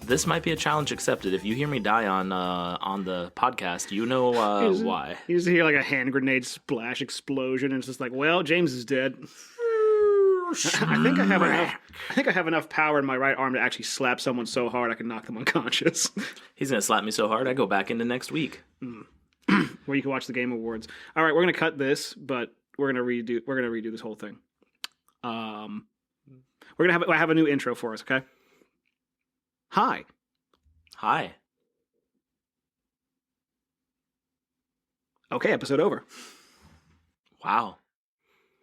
this might be a challenge accepted. If you hear me die on the podcast, you know why. You just hear like a hand grenade splash explosion, and it's just like, well, James is dead. I think I have enough power in my right arm to actually slap someone so hard I can knock them unconscious. He's gonna slap me so hard I go back into next week. Where you can watch the Game Awards. All right, we're gonna cut this, but we're gonna redo this whole thing. We're gonna have a new intro for us, okay? Hi. Okay, episode over. Wow.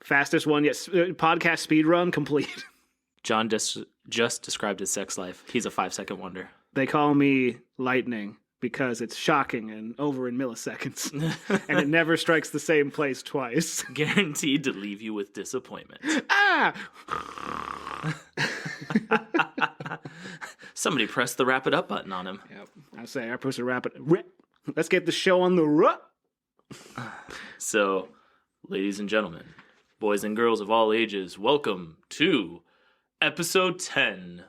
Fastest one yet. Podcast speed run complete. John just described his sex life. He's a 5-second wonder. They call me lightning because it's shocking and over in milliseconds. And it never strikes the same place twice. Guaranteed to leave you with disappointment. Ah! Somebody pressed the wrap it up button on him. Yep. I press the wrap it. Let's get the show on the run. So, ladies and gentlemen, boys and girls of all ages, welcome to Episode 10,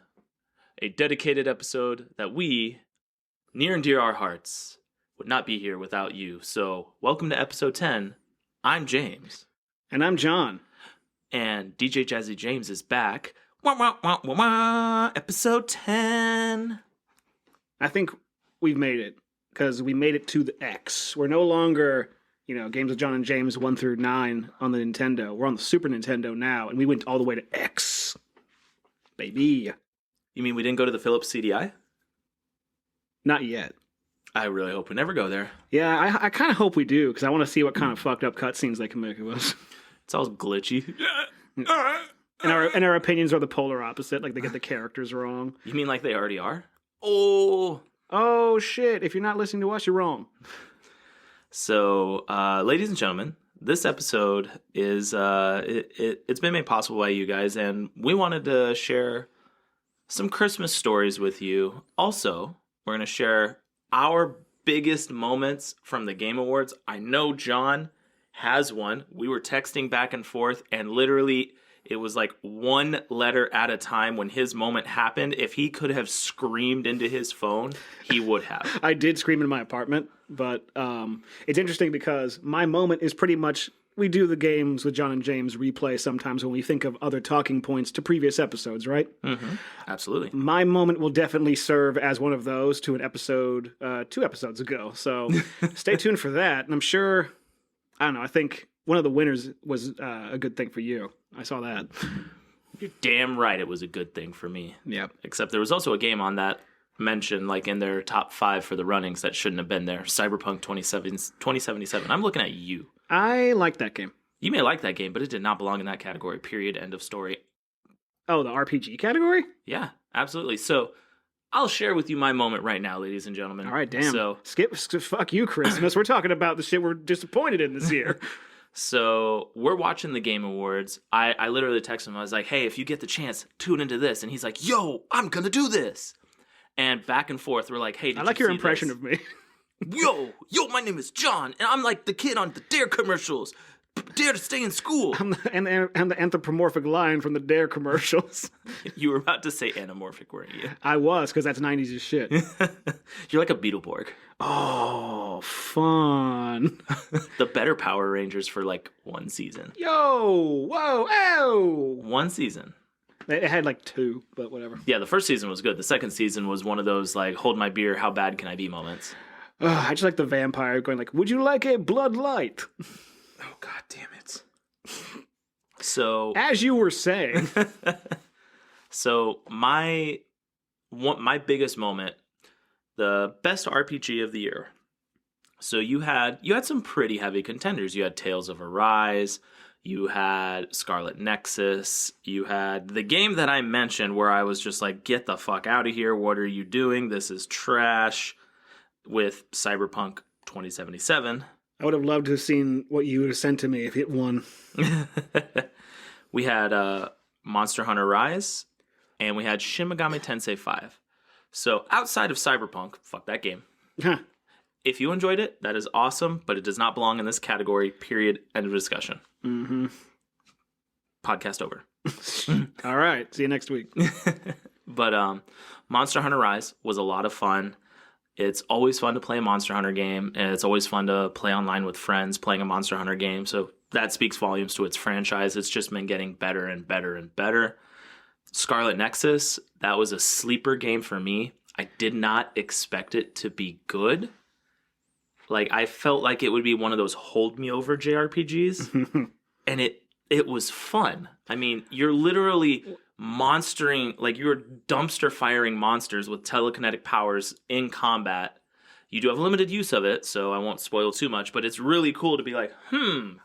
a dedicated episode that we, near and dear our hearts, would not be here without you. So, welcome to Episode 10. I'm James. And I'm John. And DJ Jazzy James is back. Wah, wah, wah, wah, wah. Episode 10. I think we've made it, because we made it to the X. We're no longer... Games with John and James 1 through 9 on the Nintendo. We're on the Super Nintendo now, and we went all the way to X. Baby. You mean we didn't go to the Philips CDI? Not yet. I really hope we never go there. Yeah, I kind of hope we do, because I want to see what kind of fucked up cutscenes they can make of us. It's all glitchy. And our opinions are the polar opposite, like they get the characters wrong. You mean like they already are? Oh, shit. If you're not listening to us, you're wrong. So, ladies and gentlemen, this episode is it's been made possible by you guys, and we wanted to share some Christmas stories with you. Also, we're going to share our biggest moments from the Game Awards. I know John has one. We were texting back and forth, and literally it was like one letter at a time when his moment happened. If he could have screamed into his phone, he would have. I did scream in my apartment, but it's interesting because my moment is pretty much, we do the Games with John and James replay sometimes when we think of other talking points to previous episodes, right? Mm-hmm. Absolutely. My moment will definitely serve as one of those to an episode 2 episodes ago. So stay tuned for that. And I'm sure, I think one of the winners was a good thing for you. I saw that. You're damn right it was a good thing for me. Yep. Except there was also a game on that mentioned like in their top 5 for the runnings that shouldn't have been there. Cyberpunk 2077. I'm looking at you. I like that game. You may like that game, but it did not belong in that category. Period. End of story. Oh, the RPG category? Yeah, absolutely. So I'll share with you my moment right now, ladies and gentlemen. All right, damn. So fuck you, Christmas. We're talking about the shit we're disappointed in this year. So we're watching the Game Awards. I literally texted him. I was like, hey, if you get the chance, tune into this. And he's like, yo, I'm going to do this. And back and forth, we're like, hey, did I like you your see impression this? of me. Yo, my name is John, and I'm like the kid on the Dare commercials. Dare to stay in school. I'm the anthropomorphic lion from the Dare commercials. You were about to say anamorphic, weren't you? I was, because that's 90s as shit. You're like a Beetleborg. Oh, fun. The better Power Rangers for like one season. Yo, whoa, ow. One season. It had like 2, but whatever. Yeah, the first season was good. The second season was one of those like, hold my beer, how bad can I be moments. I just like the vampire going like, would you like a Blood Light? Oh, God damn it. So, as you were saying. So my biggest moment, the best RPG of the year. So you had some pretty heavy contenders. You had Tales of Arise, you had Scarlet Nexus, you had the game that I mentioned where I was just like, get the fuck out of here. What are you doing? This is trash, with Cyberpunk 2077. I would have loved to have seen what you would have sent to me if it won. We had Monster Hunter Rise, and we had Shin Megami Tensei 5. So outside of Cyberpunk, fuck that game. Huh. If you enjoyed it, that is awesome, but it does not belong in this category, period, end of discussion. Mm-hmm. Podcast over. All right. See you next week. But Monster Hunter Rise was a lot of fun. It's always fun to play a Monster Hunter game, and it's always fun to play online with friends playing a Monster Hunter game. So that speaks volumes to its franchise. It's just been getting better and better and better. Scarlet Nexus, that was a sleeper game for me. I did not expect it to be good. Like, I felt like it would be one of those hold me over JRPGs, and it was fun. I mean, you're literally you're dumpster firing monsters with telekinetic powers in combat. You do have limited use of it, so I won't spoil too much, but it's really cool to be like,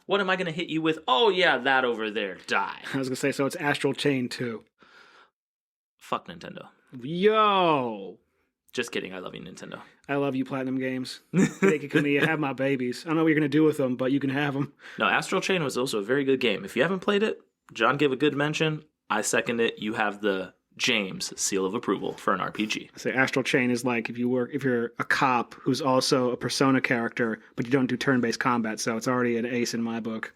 what am I going to hit you with? Oh, yeah, that over there. Die. I was going to say, so it's Astral Chain 2. Fuck Nintendo. Yo! Just kidding. I love you, Nintendo. I love you, Platinum Games. Take it to me. Have my babies. I don't know what you're going to do with them, but you can have them. No, Astral Chain was also a very good game. If you haven't played it, John gave a good mention. I second it. You have the James seal of approval for an RPG. Say Astral Chain is like if you're a cop who's also a Persona character, but you don't do turn-based combat, so it's already an ace in my book.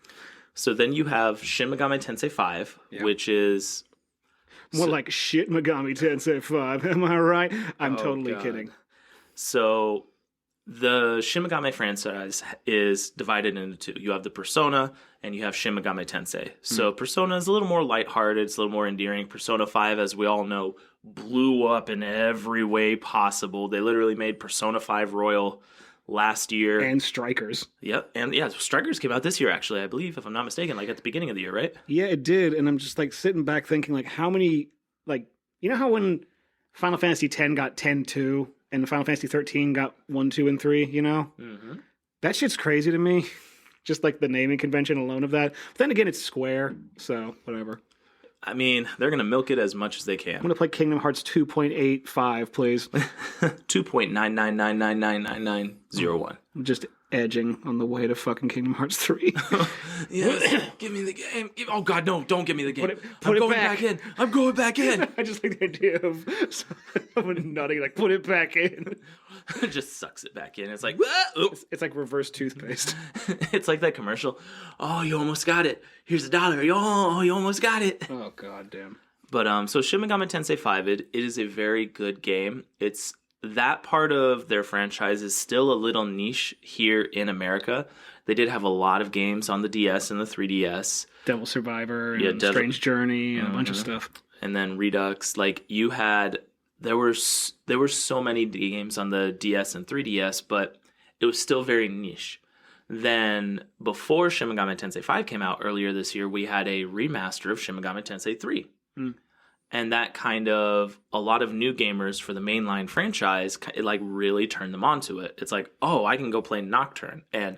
So then you have Shin Megami Tensei 5, which is more like shit Megami Tensei 5. Am I right? I'm totally kidding. So the Shin Megami franchise is divided into two. You have the Persona and you have Shin Megami Tensei. So Persona is a little more lighthearted, it's a little more endearing. Persona 5, as we all know, blew up in every way possible. They literally made Persona 5 Royal last year. And Strikers. Yep. And yeah, Strikers came out this year, actually, I believe, if I'm not mistaken, like at the beginning of the year, right? Yeah, it did. And I'm just like sitting back thinking, like, how many, like, you know how when Final Fantasy X got 10-2 and Final Fantasy 13 got 1, 2, and 3, you know? Mm-hmm. That shit's crazy to me. Just like the naming convention alone of that. But then again, it's Square, so whatever. I mean, they're going to milk it as much as they I'm can. going to play Kingdom Hearts 2.85, please. 2.999999901. I'm just edging on the way to fucking Kingdom Hearts 3. Yes, give me the game. Oh, God, no, don't give me the game. Put I'm it going back. back in. I'm going back in. I just like the idea of someone nodding, like, put it back in. Just sucks it back in. It's like, "Ah!" It's like reverse toothpaste. It's like that commercial. Oh, you almost got it. Here's $1. Oh, you almost got it. Oh, God damn. But so Shin Megami Tensei 5, it is a very good game. It's that part of their franchise is still a little niche here in America. They did have a lot of games on the DS and the 3DS. Devil Survivor and Strange Journey and a bunch of stuff. And then Redux. Like, you had... There were so many games on the DS and 3DS, but it was still very niche. Then, before Shin Megami Tensei 5 came out earlier this year, we had a remaster of Shin Megami Tensei 3. And that kind of, a lot of new gamers for the mainline franchise, it like really turned them onto it. It's like, oh, I can go play Nocturne. And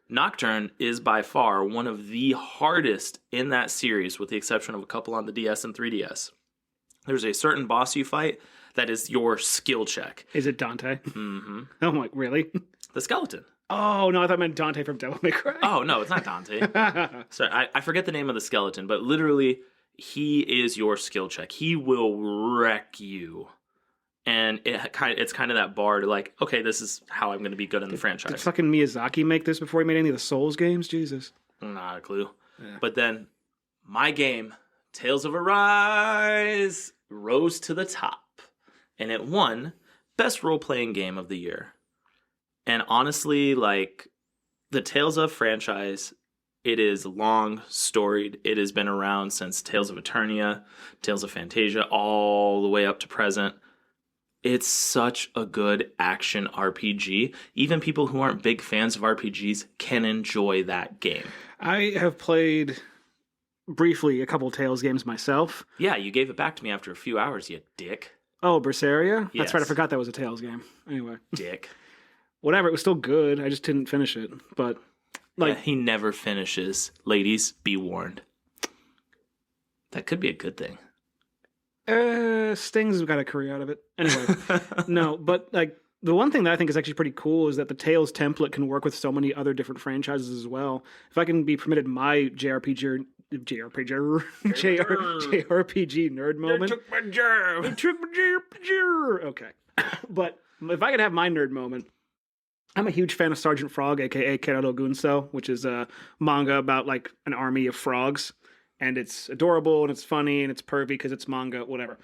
Nocturne is by far one of the hardest in that series, with the exception of a couple on the DS and 3DS. There's a certain boss you fight that is your skill check. Is it Dante? Mm-hmm. I'm like, really? The skeleton. Oh, no, I thought it meant Dante from Devil May Cry. Oh, no, it's not Dante. Sorry, I forget the name of the skeleton, but literally, he is your skill check. He will wreck you. And it's kind of that bar to like, okay, this is how I'm going to be good in the franchise. Did fucking Miyazaki make this before he made any of the Souls games? Jesus. Not a clue. Yeah. But then, my game, Tales of Arise, rose to the top. And it won Best Role-Playing Game of the Year. And honestly, like, the Tales of franchise, it is long storied. It has been around since Tales of Eternia, Tales of Fantasia, all the way up to present. It's such a good action RPG. Even people who aren't big fans of RPGs can enjoy that game. I have played briefly a couple Tales games myself. Yeah, you gave it back to me after a few hours, you dick. Oh, Berseria? Yes. That's right, I forgot that was a Tales game. Anyway. Dick. Whatever, it was still good. I just didn't finish it. But, like... Yeah, he never finishes. Ladies, be warned. That could be a good thing. Sting's got a career out of it. Anyway. No, but, like, the one thing that I think is actually pretty cool is that the Tales template can work with so many other different franchises as well. If I can be permitted my JRPG nerd moment. They took my JRPG. Okay. But if I could have my nerd moment, I'm a huge fan of Sergeant Frog, aka Keroro Gunso, which is a manga about like an army of frogs. And it's adorable and it's funny and it's pervy because it's manga, whatever.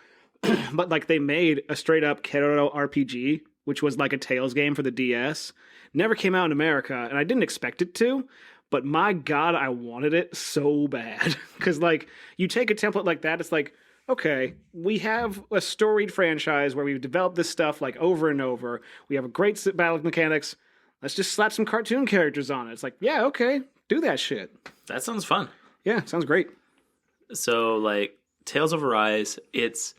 but like they made a straight up Kero RPG, which was like a Tales game for the DS. Never came out in America, and I didn't expect it to. But my God, I wanted it so bad. Because, like, you take a template like that, it's like, okay, we have a storied franchise where we've developed this stuff, like, over and over. We have a great battle mechanics. Let's just slap some cartoon characters on it. It's like, yeah, okay, do that shit. That sounds fun. Yeah, sounds great. So, like, Tales of Arise, it's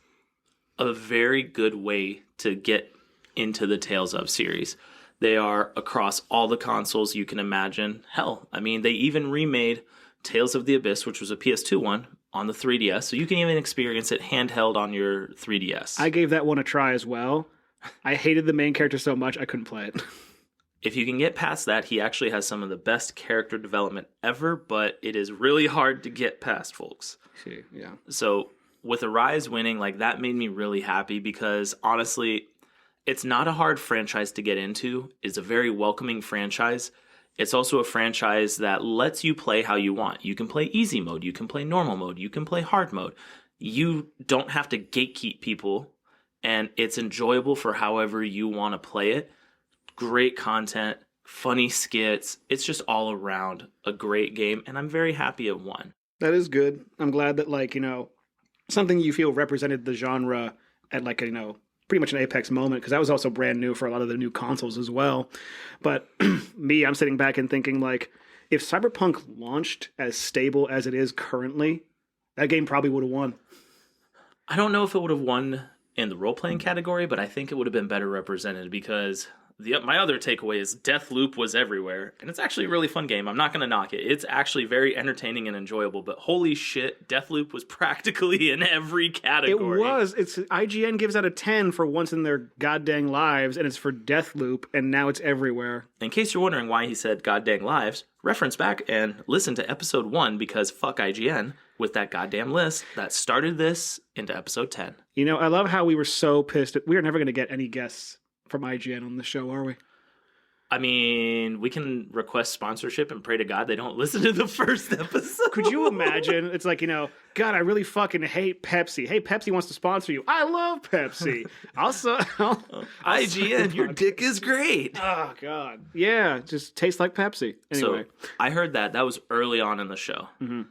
a very good way to get into the Tales of series. They are across all the consoles you can imagine. Hell, I mean, they even remade Tales of the Abyss, which was a PS2 one, on the 3DS, so you can even experience it handheld on your 3DS. I gave that one a try as well. I hated the main character so much, I couldn't play it. If you can get past that, he actually has some of the best character development ever, but it is really hard to get past, folks. Yeah. So, with Arise winning, like, that made me really happy because, honestly, it's not a hard franchise to get into. It's a very welcoming franchise. It's also a franchise that lets you play how you want. You can play easy mode. You can play normal mode. You can play hard mode. You don't have to gatekeep people, and it's enjoyable for however you want to play it. Great content, funny skits. It's just all around a great game, and I'm very happy it won. That is good. I'm glad that, like, you know, something you feel represented the genre at, like, you know, pretty much an apex moment, because that was also brand new for a lot of the new consoles as well. But I'm sitting back and thinking, like, if Cyberpunk launched as stable as it is currently, that game probably would have won. I don't know if it would have won in the role-playing category, but I think it would have been better represented because my other takeaway is Deathloop was everywhere, and it's actually a really fun game. I'm not going to knock it. It's actually very entertaining and enjoyable, but holy shit, Deathloop was practically in every category. It was. It's IGN gives out a 10 for once in their goddamn lives, and it's for Deathloop, and now it's everywhere. In case you're wondering why he said goddamn lives, reference back and listen to episode 1 because fuck IGN with that goddamn list that started this into episode 10. You know, I love how we were so pissed. We are never going to get any guests from IGN on the show, are we? I mean, we can request sponsorship and pray to God they don't listen to the first episode. Could you imagine? It's like, you know, God, I really fucking hate Pepsi. Hey, Pepsi wants to sponsor you. I love Pepsi. IGN, your dick is great. Oh, God. Yeah, just tastes like Pepsi. Anyway. So, I heard that. That was early on in the show. Mm-hmm.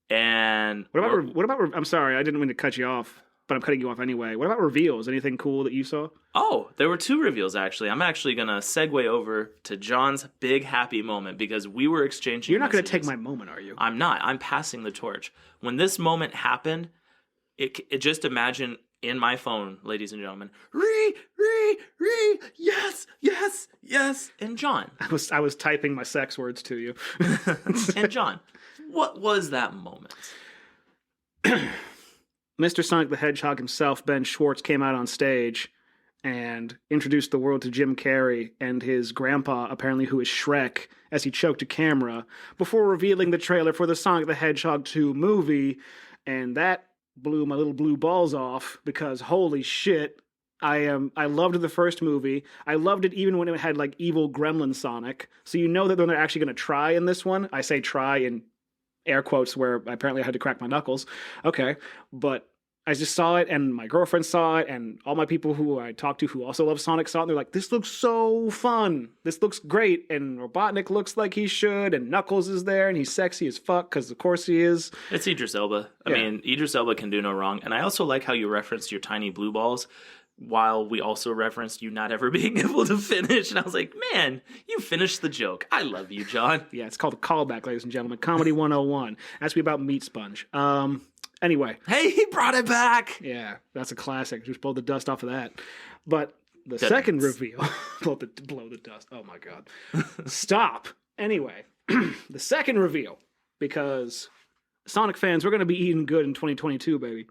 And what about I'm sorry, I didn't mean to cut you off, but I'm cutting you off anyway. What about reveals? Anything cool that you saw? Oh, there were 2 reveals, actually. I'm actually going to segue over to John's big happy moment because we were exchanging You're not going to messages. take my moment, are you? I'm not. I'm passing the torch. When this moment happened, it just imagine in my phone, ladies and gentlemen, yes, yes, yes. And John. I was typing my sex words to you. And John, what was that moment? Mr. Sonic the Hedgehog himself, Ben Schwartz, came out on stage and introduced the world to Jim Carrey and his grandpa, apparently who is Shrek, as he choked a camera, before revealing the trailer for the Sonic the Hedgehog 2 movie. And that blew my little blue balls off because holy shit, I loved the first movie. I loved it even when it had like evil gremlin Sonic. So you know that they're actually going to try in this one. I say try in air quotes where apparently I had to crack my knuckles. Okay, but I just saw it, and my girlfriend saw it, and all my people who I talked to who also love Sonic saw it, and they're like, this looks so fun. This looks great, and Robotnik looks like he should, and Knuckles is there, and he's sexy as fuck, because of course he is. It's Idris Elba. I mean, Idris Elba can do no wrong. And I also like how you referenced your tiny blue balls, while we also referenced you not ever being able to finish. And I was like, man, you finished the joke. I love you, John. Yeah, it's called a callback, ladies and gentlemen. Comedy 101. Has to be about Meat Sponge. Anyway. Hey, he brought it back. Yeah, that's a classic. Just blow the dust off of that. But the second reveal, blow the dust. Oh my God. Stop. Anyway, the second reveal, because Sonic fans, we're going to be eating good in 2022, baby.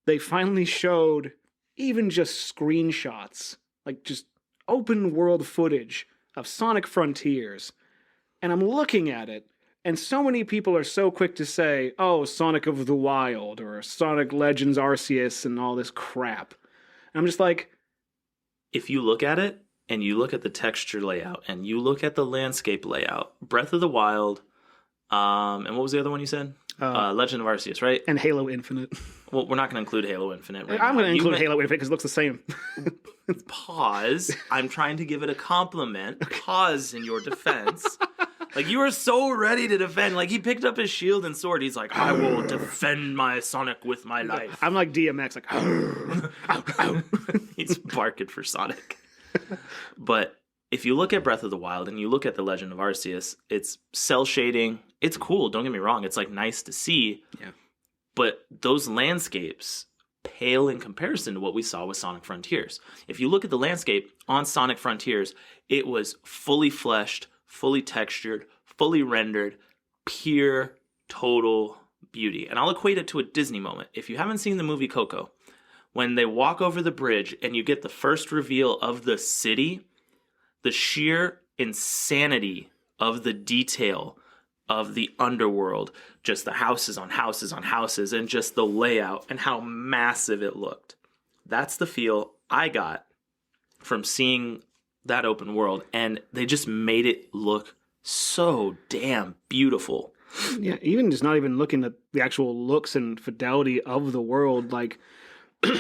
They finally showed even just screenshots, like just open world footage of Sonic Frontiers. And I'm looking at it, and so many people are so quick to say, oh, Sonic of the Wild, or Sonic Legends Arceus, and all this crap. And I'm just like, if you look at it, and you look at the texture layout, and you look at the landscape layout, Breath of the Wild, And what was the other one you said? Legend of Arceus, right? And Halo Infinite. Well, we're not going to include Halo Infinite right I'm now. going to include Halo Infinite because it looks the same. Pause. I'm trying to give it a compliment. Pause in your defense. Like, you were so ready to defend. Like, he picked up his shield and sword. He's like, I will defend my Sonic with my life. I'm like DMX, like, ow, ow. He's barking for Sonic. But if you look at Breath of the Wild and you look at The Legend of Arceus, it's cell shading. It's cool. Don't get me wrong. It's like nice to see. Yeah. But those landscapes pale in comparison to what we saw with Sonic Frontiers. If you look at the landscape on Sonic Frontiers, it was fully fleshed, fully textured, fully rendered, pure, total beauty. And I'll equate it to a Disney moment. If you haven't seen the movie Coco, when they walk over the bridge and you get the first reveal of the city, the sheer insanity of the detail of the underworld, just the houses on houses on houses, and just the layout and how massive it looked. That's the feel I got from seeing that open world, and they just made it look so damn beautiful. Yeah, even just not even looking at the actual looks and fidelity of the world, like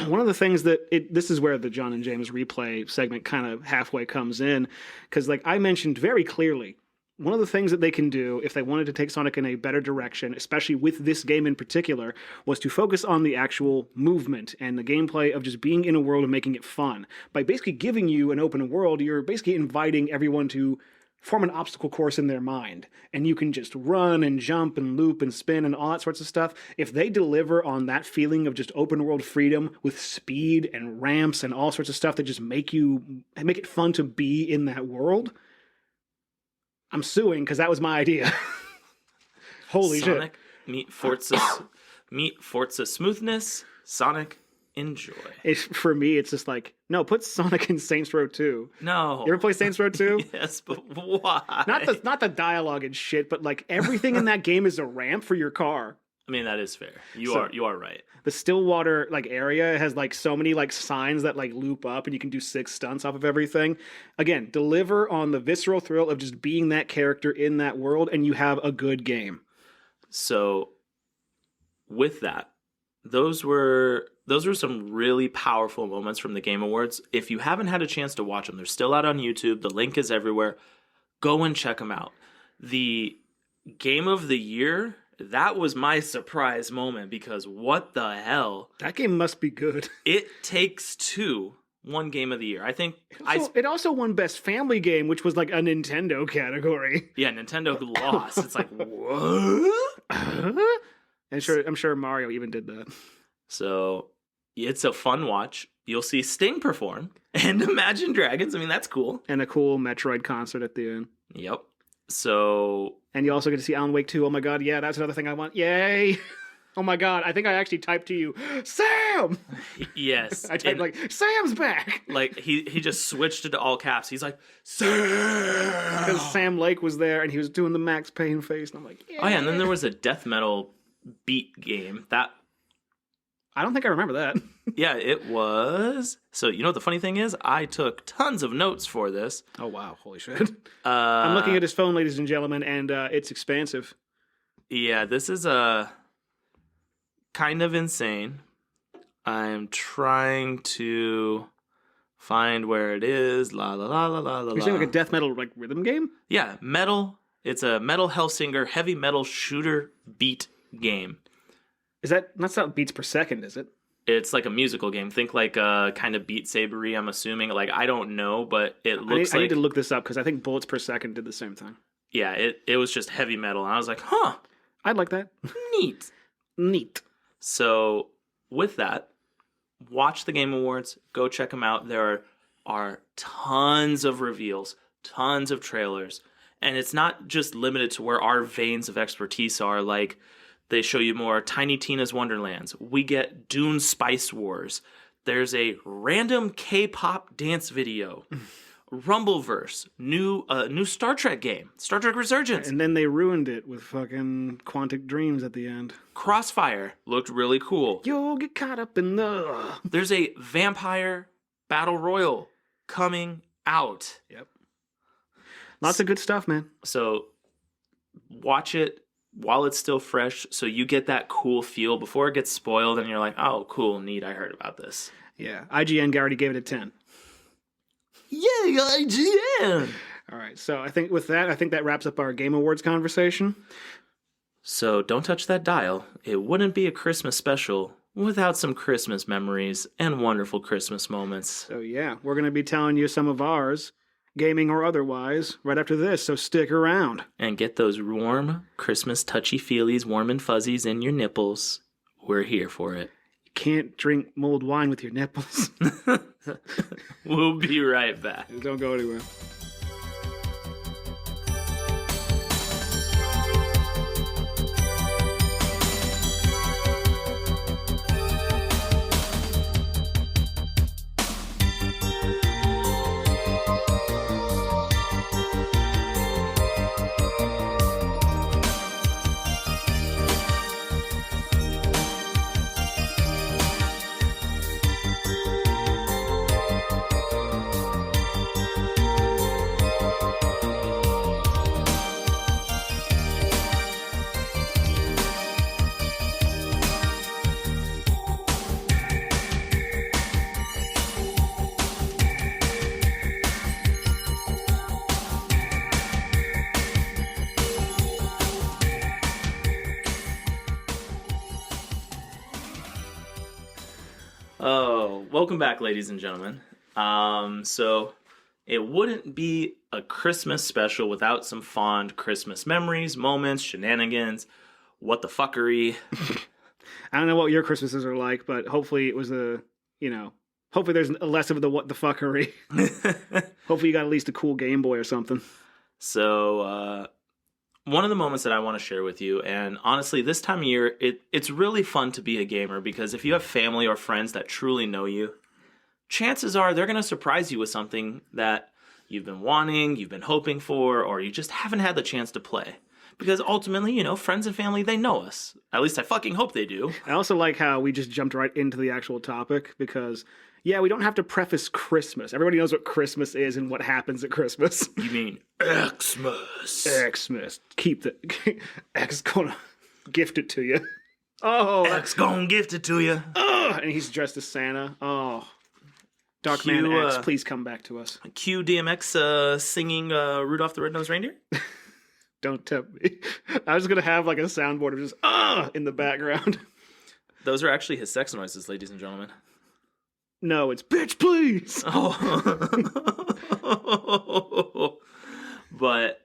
one of the things this is where the John and James replay segment kind of halfway comes in, because like I mentioned very clearly, one of the things that they can do if they wanted to take Sonic in a better direction, especially with this game in particular, was to focus on the actual movement and the gameplay of just being in a world and making it fun. By basically giving you an open world, you're basically inviting everyone to form an obstacle course in their mind. And you can just run and jump and loop and spin and all that sorts of stuff. If they deliver on that feeling of just open world freedom with speed and ramps and all sorts of stuff that just make it fun to be in that world, I'm suing because that was my idea. Holy Sonic, shit. meet Forza smoothness. Sonic, enjoy. For me, it's just like, no, put Sonic in Saints Row 2. No. You ever play Saints Row 2? Yes, but why? Not the dialogue and shit, but like everything in that game is a ramp for your car. I mean, that is fair. You are right. The Stillwater like area has like so many like signs that like loop up and you can do 6 stunts off of everything. Again, deliver on the visceral thrill of just being that character in that world and you have a good game. So with that, those were some really powerful moments from the Game Awards. If you haven't had a chance to watch them, they're still out on YouTube. The link is everywhere. Go and check them out. The Game of the Year, that was my surprise moment because what the hell? That game must be good. It Takes Two won Game of the Year. I think it also won Best Family Game, which was like a Nintendo category. Yeah, Nintendo lost. It's like, what? I'm sure Mario even did that. So it's a fun watch. You'll see Sting perform and Imagine Dragons. I mean, that's cool. And a cool Metroid concert at the end. Yep. So... And you also get to see Alan Wake 2. Oh my god, yeah, that's another thing I want. Yay! Oh my god, I think I actually typed to you, Sam! Yes. I typed like, Sam's back! Like, he just switched it to all caps. He's like, Sam! Because Sam Lake was there and he was doing the Max Payne face. And I'm like, yeah. Oh yeah, and then there was a death metal beat game. That... I don't think I remember that. Yeah, it was. So, you know what the funny thing is? I took tons of notes for this. Oh, wow. Holy shit. I'm looking at his phone, ladies and gentlemen, and it's expansive. Yeah, this is kind of insane. I'm trying to find where it is. La la la la la la. You're saying like a death metal like rhythm game? Yeah, metal. It's a Metal Hellsinger heavy metal shooter beat game. That's not beats per second, is it? It's like a musical game. Think like kind of Beat Saber-y, I'm assuming. Like, I don't know, but it looks like... I need to look this up because I think bullets per second did the same thing. Yeah, it was just heavy metal. And I was like, huh. I'd like that. Neat. So, with that, watch the Game Awards. Go check them out. There are tons of reveals, tons of trailers. And it's not just limited to where our veins of expertise are, like... They show you more Tiny Tina's Wonderlands. We get Dune Spice Wars. There's a random K-pop dance video. Rumbleverse. New Star Trek game. Star Trek Resurgence. And then they ruined it with fucking Quantic Dreams at the end. Crossfire. Looked really cool. You'll get caught up in the... There's a Vampire Battle Royal coming out. Yep. Lots of good stuff, man. So, watch it. while it's still fresh, so you get that cool feel before it gets spoiled and you're like, oh, cool, neat, I heard about this. Yeah, IGN already gave it a 10. Yay, IGN! All right, so I think that wraps up our Game Awards conversation. So don't touch that dial. It wouldn't be a Christmas special without some Christmas memories and wonderful Christmas moments. So yeah, we're going to be telling you some of ours, gaming or otherwise, right after this, so stick around. And get those warm Christmas touchy-feelies, warm and fuzzies in your nipples. We're here for it. You can't drink mulled wine with your nipples. We'll be right back. Don't go anywhere. Oh, welcome back, ladies and gentlemen. So it wouldn't be a Christmas special without some fond Christmas memories, moments, shenanigans, what the fuckery. I don't know what your Christmases are like, but hopefully it was hopefully there's less of the what the fuckery. Hopefully you got at least a cool Game Boy or something. So, one of the moments that I want to share with you, and honestly, this time of year, it's really fun to be a gamer because if you have family or friends that truly know you, chances are they're going to surprise you with something that you've been wanting, you've been hoping for, or you just haven't had the chance to play. Because ultimately, friends and family, they know us. At least I fucking hope they do. I also like how we just jumped right into the actual topic because, yeah, we don't have to preface Christmas. Everybody knows what Christmas is and what happens at Christmas. You mean XMas? XMas. Keep the... X gonna gift it to you. Oh. X gonna gift it to you. Oh, and he's dressed as Santa. Oh. Darkman X, please come back to us. Cue DMX singing Rudolph the Red-Nosed Reindeer? Don't tempt me. I was going to have like a soundboard of just, in the background. Those are actually his sex noises, ladies and gentlemen. No, it's bitch, please. Oh. But,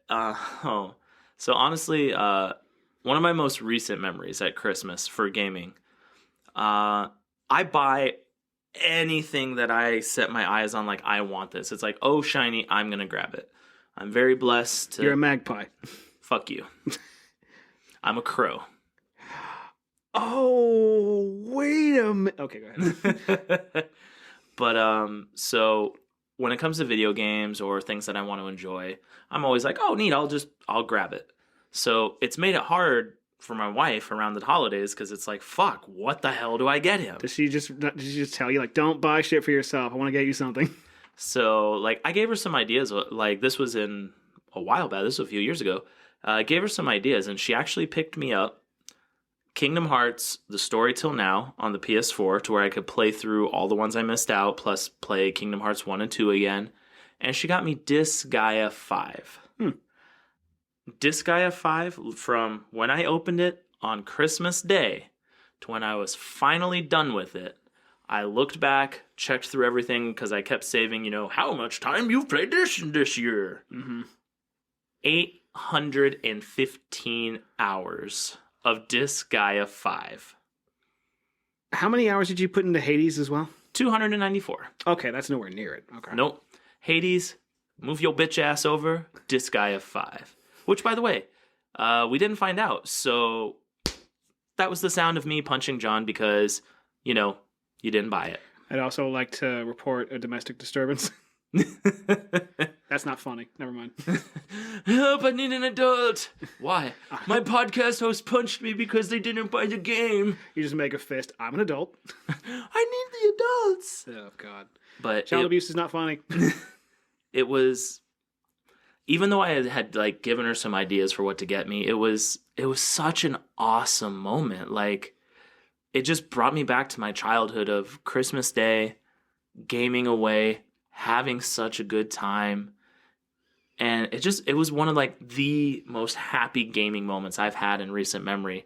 so honestly, one of my most recent memories at Christmas for gaming, I buy anything that I set my eyes on, like, I want this. It's like, oh, shiny, I'm going to grab it. I'm very blessed to... You're a magpie. Fuck you. I'm a crow. Oh, wait a minute. Okay, go ahead. But, so when it comes to video games or things that I want to enjoy, I'm always like, oh, neat, I'll grab it. So it's made it hard for my wife around the holidays because it's like, fuck, what the hell do I get him? Did she just tell you, like, don't buy shit for yourself? I want to get you something. So, like, I gave her some ideas. Like, this was in a while back. This was a few years ago. I gave her some ideas, and she actually picked me up Kingdom Hearts, The Story Till Now on the PS4 to where I could play through all the ones I missed out, plus play Kingdom Hearts 1 and 2 again. And she got me Disgaea 5. Disgaea 5, from when I opened it on Christmas Day to when I was finally done with it, I looked back, checked through everything, because I kept saving, how much time you've played this year. Mm-hmm. 815 hours of Disgaea 5. How many hours did you put into Hades as well? 294. Okay, that's nowhere near it. Okay. Nope. Hades, move your bitch ass over, Disgaea 5. Which, by the way, we didn't find out, so that was the sound of me punching John because, you didn't buy it. I'd also like to report a domestic disturbance. That's not funny. Never mind. Help, I need an adult. Why? My podcast host punched me because they didn't buy the game. You just make a fist. I'm an adult. I need the adults. Oh, God. But Child abuse is not funny. It was even though I had like given her some ideas for what to get me, it was such an awesome moment. Like it just brought me back to my childhood of Christmas Day, gaming away, having such a good time. And it was one of like the most happy gaming moments I've had in recent memory.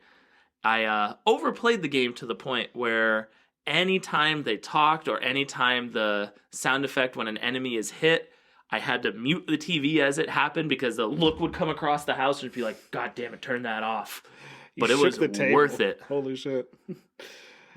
I overplayed the game to the point where anytime they talked or anytime the sound effect when an enemy is hit, I had to mute the TV as it happened because the look would come across the house and be like, God damn it, turn that off. But it was worth it. Holy shit.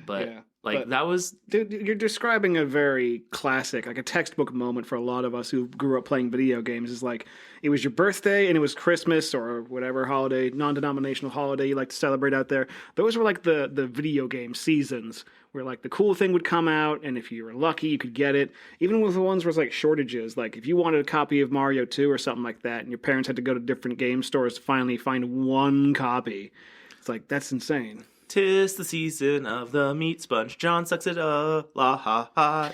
But yeah, like that was... Dude, you're describing a very classic, like a textbook moment for a lot of us who grew up playing video games. Is like, it was your birthday and it was Christmas or whatever holiday, non-denominational holiday you like to celebrate out there. Those were like the video game seasons where like the cool thing would come out, and if you were lucky, you could get it. Even with the ones where it's like shortages, like if you wanted a copy of Mario 2 or something like that, and your parents had to go to different game stores to finally find one copy, it's like, that's insane. 'Tis the season of the meat sponge. John sucks it up. La ha ha.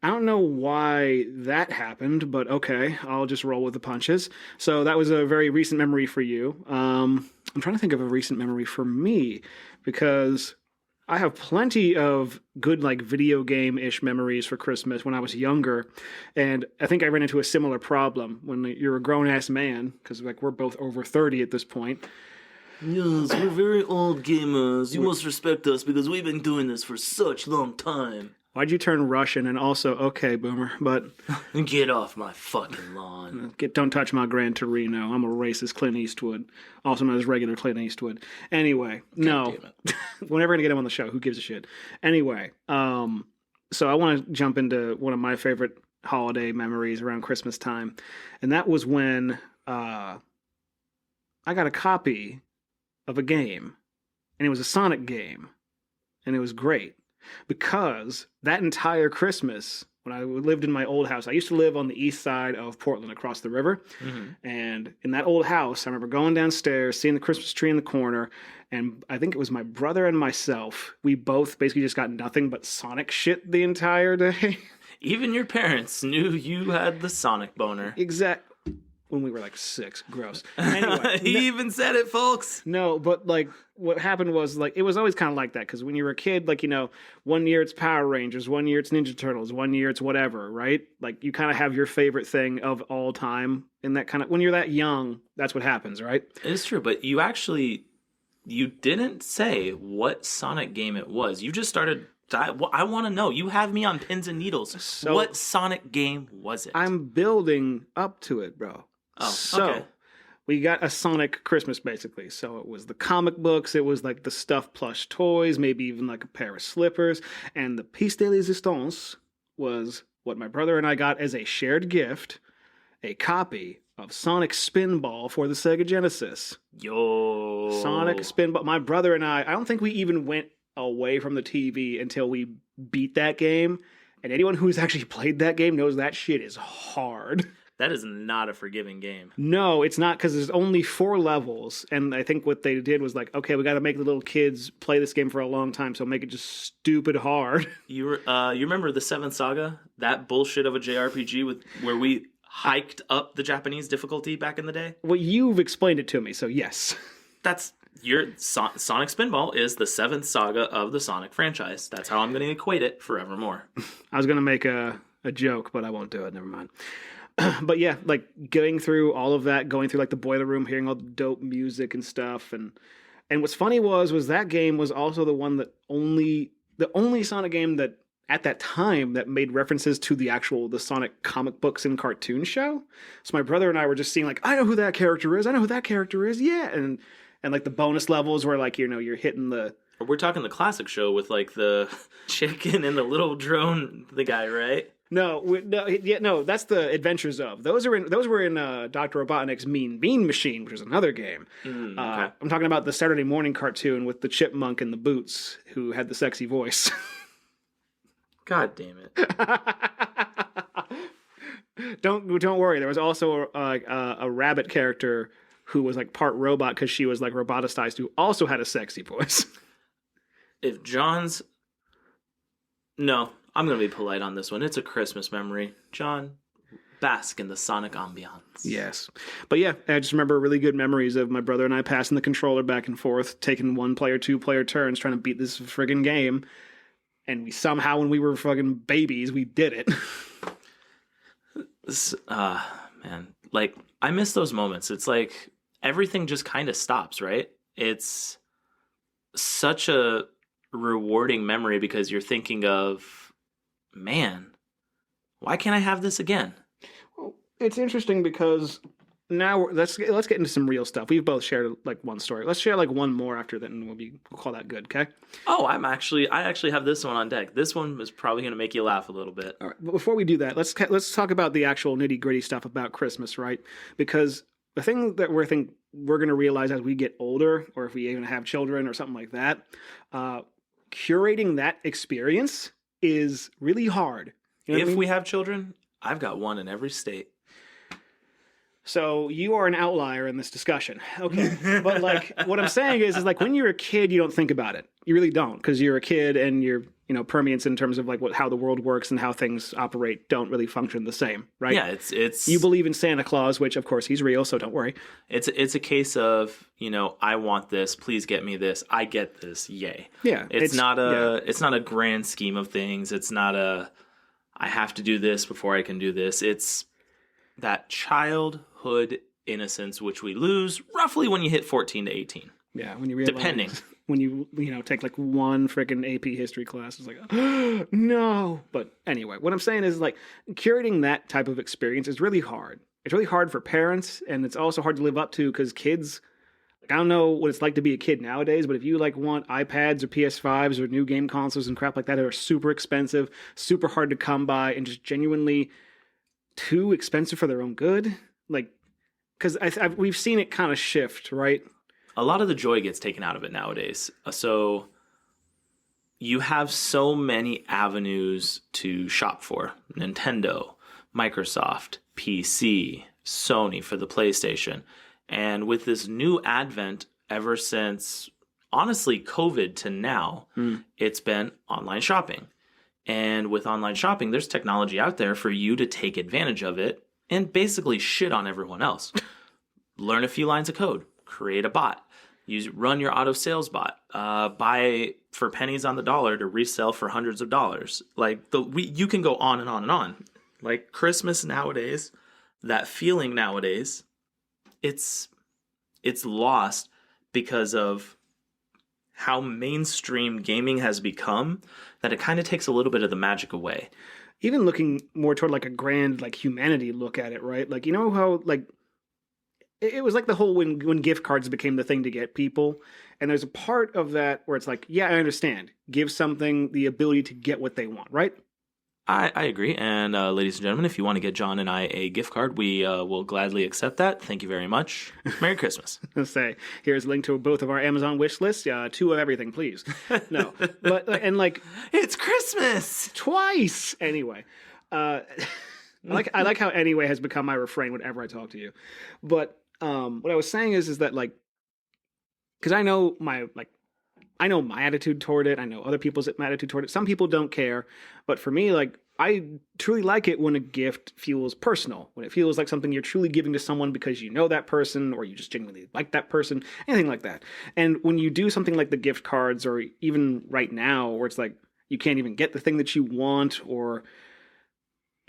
I don't know why that happened, but okay, I'll just roll with the punches. So that was a very recent memory for you. I'm trying to think of a recent memory for me, because I have plenty of good like video game-ish memories for Christmas when I was younger, and I think I ran into a similar problem when you're a grown-ass man, because like we're both over 30 at this point. Yes, we're very old gamers. You must respect us because we've been doing this for such long time. Why'd you turn Russian? And also, okay, boomer, but... Get off my fucking lawn. Don't touch my Gran Torino. I'm a racist Clint Eastwood. Also known as regular Clint Eastwood. Anyway, no. We're never going to get him on the show. Who gives a shit? Anyway, so I want to jump into one of my favorite holiday memories around Christmas time. And that was when I got a copy of a game, and it was a Sonic game, and it was great because that entire Christmas when I lived in my old house, I used to live on the east side of Portland across the river, and in that old house I remember going downstairs, seeing the Christmas tree in the corner, and I think it was my brother and myself, we both basically just got nothing but Sonic shit the entire day. Even your parents knew you had the Sonic boner. Exactly. When we were like 6. Gross. Anyway, he even said it, folks. No, but like what happened was like it was always kind of like that, because when you were a kid, like, you know, one year it's Power Rangers, one year it's Ninja Turtles, one year it's whatever, right? Like you kind of have your favorite thing of all time, and that kind of, when you're that young, that's what happens, right? It's true, but you didn't say what Sonic game it was. You just started... I want to know. You have me on pins and needles. So, what Sonic game was it? I'm building up to it, bro. Oh, so, okay. We got a Sonic Christmas, basically. So it was the comic books, it was like the stuffed plush toys, maybe even like a pair of slippers. And the piece de resistance was what my brother and I got as a shared gift, a copy of Sonic Spinball for the Sega Genesis. Yo. Sonic Spinball. My brother and I don't think we even went away from the TV until we beat that game. And anyone who's actually played that game knows that shit is hard. That is not a forgiving game. No, it's not, because there's only 4 levels, and I think what they did was like, okay, we got to make the little kids play this game for a long time, so make it just stupid hard. You remember the 7th Saga? That bullshit of a JRPG where we hiked up the Japanese difficulty back in the day? Well, you've explained it to me, so yes. That's Sonic Spinball is the 7th Saga of the Sonic franchise. That's how I'm going to equate it forevermore. I was going to make a joke, but I won't do it. Never mind. But yeah, like going through all of that, going through like the boiler room, hearing all the dope music and stuff, and what's funny was that game was also the only Sonic game that at that time that made references to the Sonic comic books and cartoon show. So my brother and I were just seeing like, I know who that character is, yeah, and like the bonus levels where like, you know, you're hitting the... We're talking the classic show with like the chicken and the little drone, the guy, right? No, that's the Adventures of. Those were in Dr. Robotnik's Mean Bean Machine, which is another game. Okay. I'm talking about the Saturday morning cartoon with the chipmunk and the boots who had the sexy voice. God damn it. Don't worry. There was also a rabbit character who was like part robot because she was like roboticized, who also had a sexy voice. If John's... No, I'm going to be polite on this one. It's a Christmas memory. John, bask in the sonic ambiance. Yes. But yeah, I just remember really good memories of my brother and I passing the controller back and forth, taking 1-player, 2-player turns, trying to beat this friggin' game. And we somehow, when we were fucking babies, we did it. Man, like, I miss those moments. It's like everything just kind of stops, right? It's such a rewarding memory because you're thinking of, man, why can't I have this again? Well, it's interesting because now let's get into some real stuff. We've both shared like one story. Let's share like one more after that, and we'll call that good. Okay. Oh, I actually have this one on deck. This one is probably going to make you laugh a little bit. All right. But before we do that, let's talk about the actual nitty gritty stuff about Christmas, right? Because the thing that we're going to realize as we get older, or if we even have children or something like that, curating that experience is really hard. You know If what I mean? we have children, I've got one in every state. So you are an outlier in this discussion. Okay. But like what I'm saying is like when you're a kid, you don't think about it. You really don't, because you're a kid and your permeance in terms of like how the world works and how things operate don't really function the same, right? Yeah, it's you believe in Santa Claus, which of course he's real, so don't worry. It's a case of, I want this, please get me this, I get this, yay. Yeah. It's not a grand scheme of things. It's not I have to do this before I can do this. It's that childhood innocence which we lose roughly when you hit 14 to 18. Yeah, when you realize, depending. When you take like one freaking AP history class, it's like, oh, no. But anyway, what I'm saying is like curating that type of experience is really hard. It's really hard for parents, and it's also hard to live up to because kids, like, I don't know what it's like to be a kid nowadays, but if you like want iPads or PS5s or new game consoles and crap like that are super expensive, super hard to come by, and just genuinely too expensive for their own good, like, because we've seen it kind of shift, right? A lot of the joy gets taken out of it nowadays. So you have so many avenues to shop for. Nintendo, Microsoft, PC, Sony for the PlayStation. And with this new advent, ever since, honestly, COVID to now, it's been online shopping. And with online shopping, there's technology out there for you to take advantage of it and basically shit on everyone else. Learn a few lines of code, create a bot, run your auto sales bot, buy for pennies on the dollar to resell for hundreds of dollars. Like you can go on and on and on. Like Christmas nowadays, that feeling nowadays, it's lost because of how mainstream gaming has become, that it kind of takes a little bit of the magic away. Even looking more toward like a grand like humanity look at it, right? Like, you know how like it was like the whole when gift cards became the thing to get people, and there's a part of that where it's like, yeah, I understand, give something the ability to get what they want, right? I agree. And ladies and gentlemen, if you want to get John and I a gift card, we will gladly accept that. Thank you very much. Merry Christmas. Let's say, here's a link to both of our Amazon wish lists. 2 of everything, please. No, but and like it's Christmas twice anyway. I like how anyway has become my refrain whenever I talk to you. But what I was saying is that like, because I know my attitude toward it. I know other people's attitude toward it. Some people don't care. But for me, like, I truly like it when a gift feels personal, when it feels like something you're truly giving to someone because you know that person or you just genuinely like that person, anything like that. And when you do something like the gift cards, or even right now where it's like you can't even get the thing that you want, or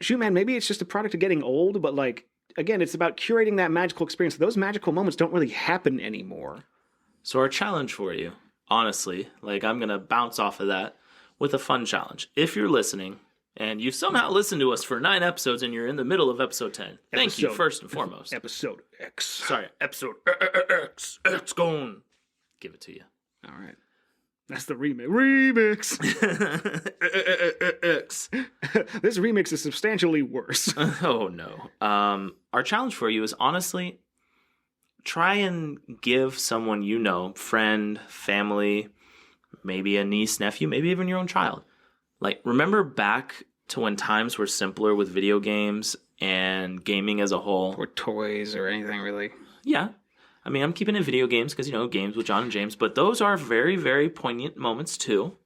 shoot, man, maybe it's just a product of getting old, but like, again, it's about curating that magical experience. Those magical moments don't really happen anymore. So our challenge for you, honestly, like I'm going to bounce off of that with a fun challenge. If you're listening and you've somehow listened to us for 9 episodes and you're in the middle of episode 10, thank you first and foremost. Episode X. Sorry, episode X. X gone. Give it to you. All right. That's the remix. X. This remix is substantially worse. Oh, no. Our challenge for you is honestly, try and give someone you know, friend, family, maybe a niece, nephew, maybe even your own child. Like, remember back to when times were simpler with video games and gaming as a whole? Or toys or anything, really. Yeah. I mean, I'm keeping it video games because, games with John and James, but those are very, very poignant moments too.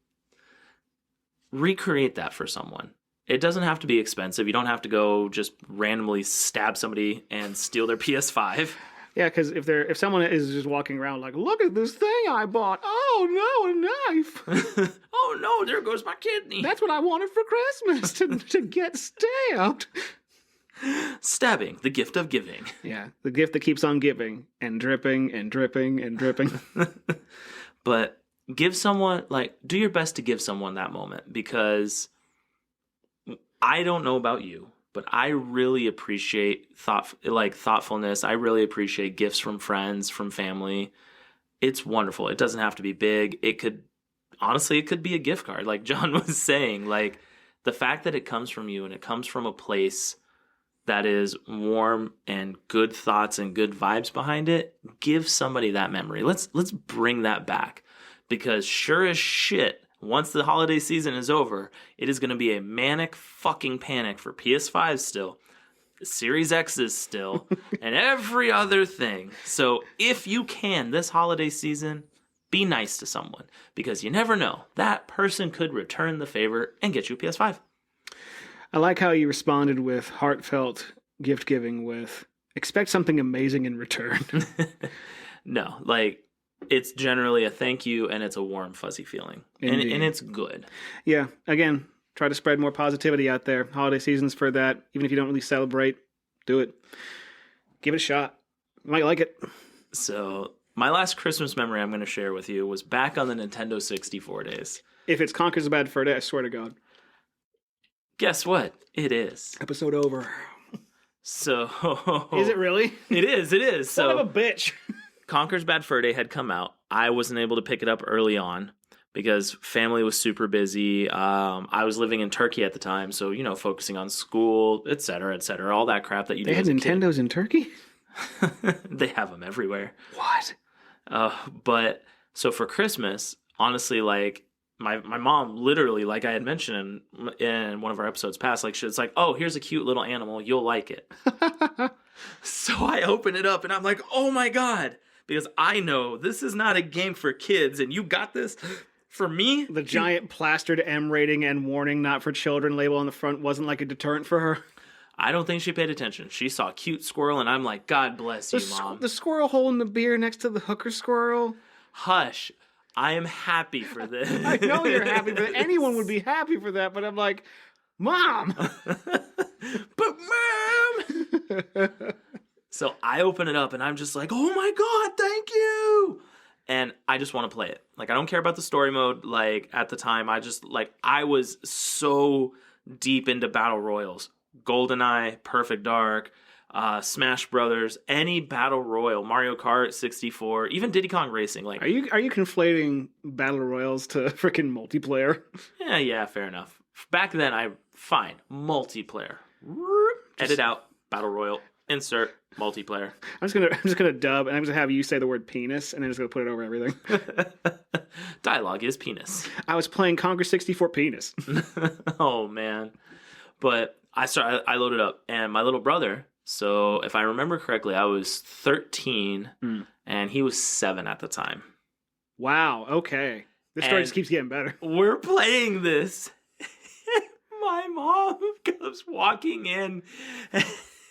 Recreate that for someone. it doesn't have to be expensive. You don't have to go just randomly stab somebody and steal their PS5. Yeah, because if someone is just walking around like, look at this thing I bought. Oh no, a knife. Oh no, there goes my kidney. That's what I wanted for Christmas to get stabbed. Stabbing, the gift of giving. Yeah, the gift that keeps on giving and dripping and dripping and dripping. But give someone, like, do your best to give someone that moment, because I don't know about you, but I really appreciate thoughtfulness. I really appreciate gifts from friends, from family. It's wonderful. It doesn't have to be big. It could be a gift card, like John was saying. Like, the fact that it comes from you and it comes from a place that is warm and good thoughts and good vibes behind it, give somebody that memory. Let's bring that back, because sure as shit, once the holiday season is over, it is going to be a manic fucking panic for PS5 still, Series X's still, and every other thing. So if you can, this holiday season, be nice to someone, because you never know. That person could return the favor and get you a PS5. I like how you responded with heartfelt gift giving with, expect something amazing in return. No, like, it's generally a thank you, and it's a warm, fuzzy feeling. And it's good. Yeah, again, try to spread more positivity out there. Holiday season's for that. Even if you don't really celebrate, do it. Give it a shot. You might like it. So, my last Christmas memory I'm going to share with you was back on the Nintendo 64 days. If it's Conker's Bad Fur Day, I swear to God. Guess what? It is. Episode over. So... Is it really? It is. Son of a bitch. Conker's Bad Fur Day had come out. I wasn't able to pick it up early on because family was super busy. I was living in Turkey at the time, so, focusing on school, et cetera, all that crap that you do. They had Nintendos in Turkey? They have them everywhere. What? But so for Christmas, honestly, like, my mom literally, like I had mentioned in one of our episodes past, like, it's like, oh, here's a cute little animal, you'll like it. So I open it up and I'm like, oh my God, because I know this is not a game for kids, and you got this for me. The giant plastered M rating and warning not for children label on the front wasn't like a deterrent for her. I don't think she paid attention. She saw a cute squirrel and I'm like, God bless you, Mom. The squirrel holding the beer next to the hooker squirrel. Hush. I am happy for this. I know you're happy for that. Anyone would be happy for that, but I'm like, Mom! But Mom! So I open it up and I'm just like, oh my God, thank you! And I just want to play it. Like, I don't care about the story mode. Like, at the time, I was so deep into battle royals. GoldenEye, Perfect Dark, Smash Brothers, any battle royal, Mario Kart 64, even Diddy Kong Racing. Like, are you conflating battle royals to freaking multiplayer? Yeah, fair enough. Back then, fine multiplayer. Edit out battle royal. Insert multiplayer. I'm just gonna dub, and I'm just gonna have you say the word penis, and then just gonna put it over everything. Dialogue is penis. I was playing Conquer 64 penis. Oh man, but I loaded up, and my little brother. So if I remember correctly, I was 13, and he was 7 at the time. Wow. Okay. This story just keeps getting better. We're playing this. My mom comes walking in.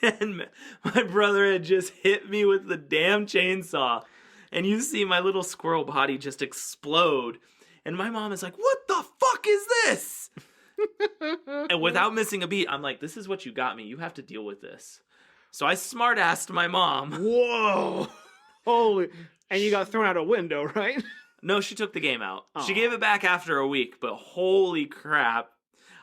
And my brother had just hit me with the damn chainsaw. And you see my little squirrel body just explode. And my mom is like, what the fuck is this? And without missing a beat, I'm like, this is what you got me. You have to deal with this. So I smart-assed my mom. Whoa. Holy. And you got thrown out a window, right? No, she took the game out. Aww. She gave it back after a week. But holy crap.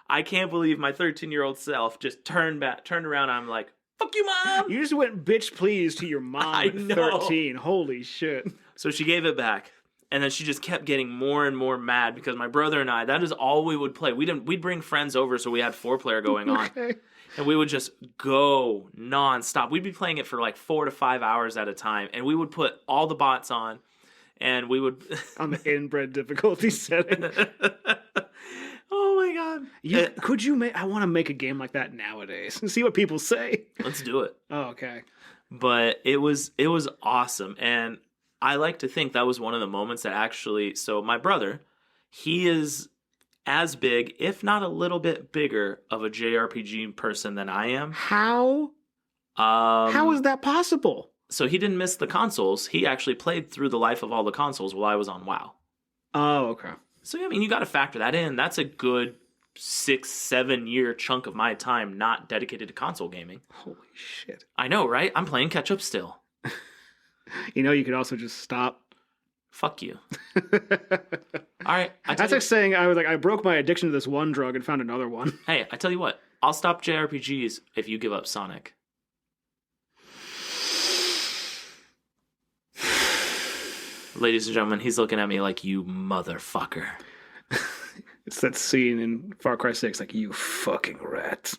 I can't believe my 13-year-old self just turned around. I'm like, fuck you, Mom! You just went bitch please to your mom at 13. Holy shit. So she gave it back. And then she just kept getting more and more mad because my brother and I, that is all we would play. We'd bring friends over, so we had 4-player going on. Okay. And we would just go nonstop. We'd be playing it for like 4 to 5 hours at a time. And we would put all the bots on. And we would... on the inbred difficulty setting. Oh my God. Could you make... I want to make a game like that nowadays and see what people say. Let's do it. Oh, okay. But it was awesome. And I like to think that was one of the moments that actually... So my brother, he is as big, if not a little bit bigger, of a JRPG person than I am. How? How is that possible? So he didn't miss the consoles. He actually played through the life of all the consoles while I was on WoW. Oh, okay. So, I mean, you got to factor that in. That's a good 6-7 year chunk of my time not dedicated to console gaming. Holy shit. I know, right? I'm playing catch up still. You know, you could also just stop. Fuck you. All right. That's like saying I broke my addiction to this one drug and found another one. Hey, I tell you what. I'll stop JRPGs if you give up Sonic. Ladies and gentlemen, he's looking at me like, you motherfucker. It's that scene in Far Cry 6, like, you fucking rat.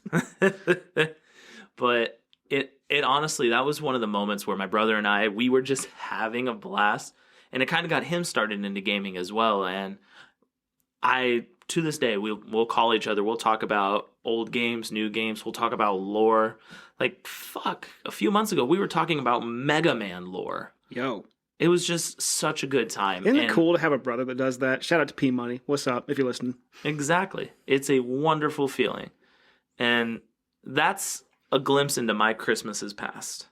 But it honestly, that was one of the moments where my brother and we were just having a blast. And it kind of got him started into gaming as well. And to this day, we'll call each other. We'll talk about old games, new games. We'll talk about lore. Like, fuck. A few months ago, we were talking about Mega Man lore. Yo. It was just such a good time. Isn't it cool to have a brother that does that? Shout out to P Money. What's up, if you're listening? Exactly. It's a wonderful feeling. And that's a glimpse into my Christmases past.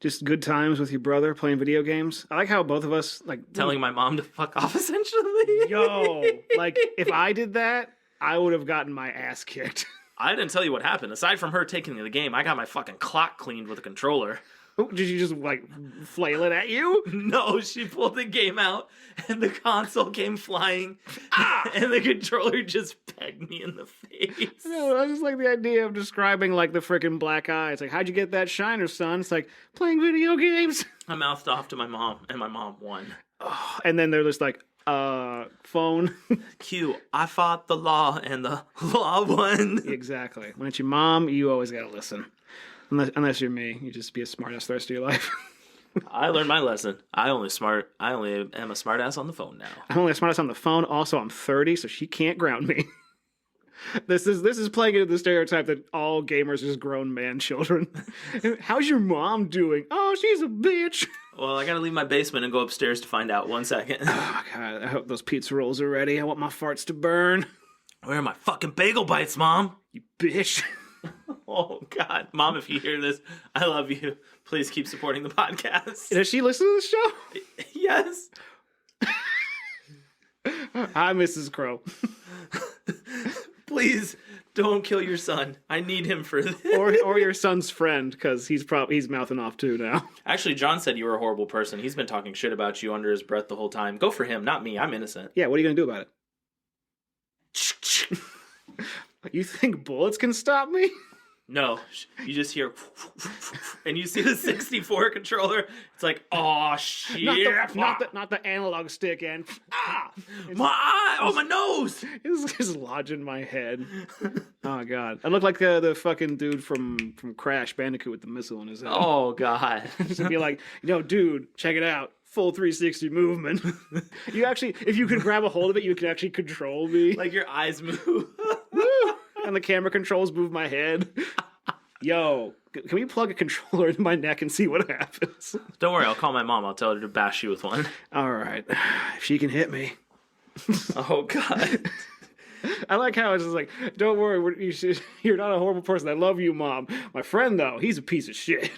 Just good times with your brother playing video games. I like how both of us telling my mom to fuck off, essentially. Yo, like if I did that, I would have gotten my ass kicked. I didn't tell you what happened. Aside from her taking the game, I got my fucking clock cleaned with a controller. Did you just flail it at you? No, she pulled the game out and the console came flying and the controller just pegged me in the face. No, I just like the idea of describing the freaking black eye. It's like, how'd you get that shiner, son? It's like, playing video games. I mouthed off to my mom and my mom won. Oh, and then they're just like, phone. Q, I fought the law and the law won. Exactly. When it's your mom, you always gotta listen. Unless you're me, you just be a smartass the rest of your life. I learned my lesson. I only am a smartass on the phone now. I'm only a smartass on the phone. Also, I'm 30, so she can't ground me. This is playing into the stereotype that all gamers are just grown man children. How's your mom doing? Oh, she's a bitch. Well, I gotta leave my basement and go upstairs to find out. 1 second. Oh, God, I hope those pizza rolls are ready. I want my farts to burn. Where are my fucking bagel bites, Mom? You bitch. Oh, God. Mom, if you hear this, I love you. Please keep supporting the podcast. Does she listen to the show? Yes. Hi, Mrs. Crow. Please don't kill your son. I need him for this. Or your son's friend, because he's mouthing off too now. Actually, John said you were a horrible person. He's been talking shit about you under his breath the whole time. Go for him, not me. I'm innocent. Yeah, what are you going to do about it? You think bullets can stop me? No, you just hear, and you see the 64 controller. It's like, oh shit! Not the analog stick end. My eye! Oh, my nose! It's just lodging my head. Oh God! I look like the fucking dude from Crash Bandicoot with the missile in his head. Oh God! Just be like, dude, check it out. Full 360 movement. You actually, if you could grab a hold of it, you can actually control me. Like your eyes move. And the camera controls move my head. Yo, can we plug a controller into my neck and see what happens? Don't worry, I'll call my mom. I'll tell her to bash you with one. All right. If she can hit me. Oh, God. I like how it's just like, don't worry, you're not a horrible person. I love you, Mom. My friend, though, he's a piece of shit.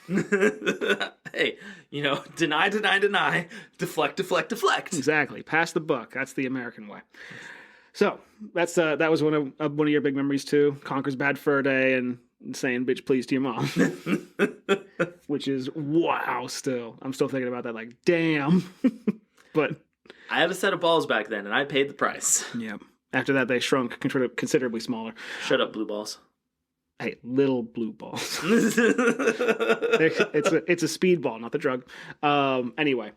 Hey, deny, deflect. Exactly. Pass the buck. That's the American way. So that was one of your big memories too. Conker's Bad Fur Day and saying "bitch please" to your mom, which is wow. Still, I'm still thinking about that. Like, damn. But I had a set of balls back then, and I paid the price. Yeah. After that, they shrunk considerably smaller. Shut up, blue balls. Hey, little blue balls. It's a speed ball, not the drug. Anyway,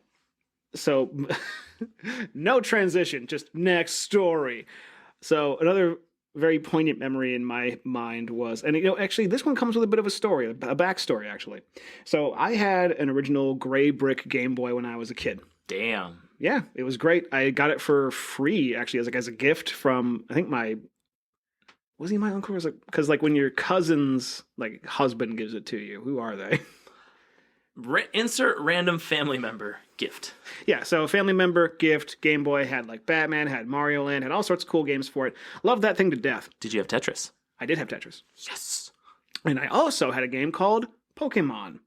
so. No transition, just next story. So another very poignant memory in my mind was, and actually this one comes with a bit of a story, a backstory actually. So I had an original gray brick Game Boy when I was a kid. Damn. Yeah, it was great. I got it for free actually as a gift from, I think was he my uncle? Because when your cousin's husband gives it to you, who are they? Insert random family member gift. Yeah, so family member, gift, Game Boy, had like Batman, had Mario Land, had all sorts of cool games for it. Loved that thing to death. Did you have Tetris? I did have Tetris. Yes. And I also had a game called Pokemon.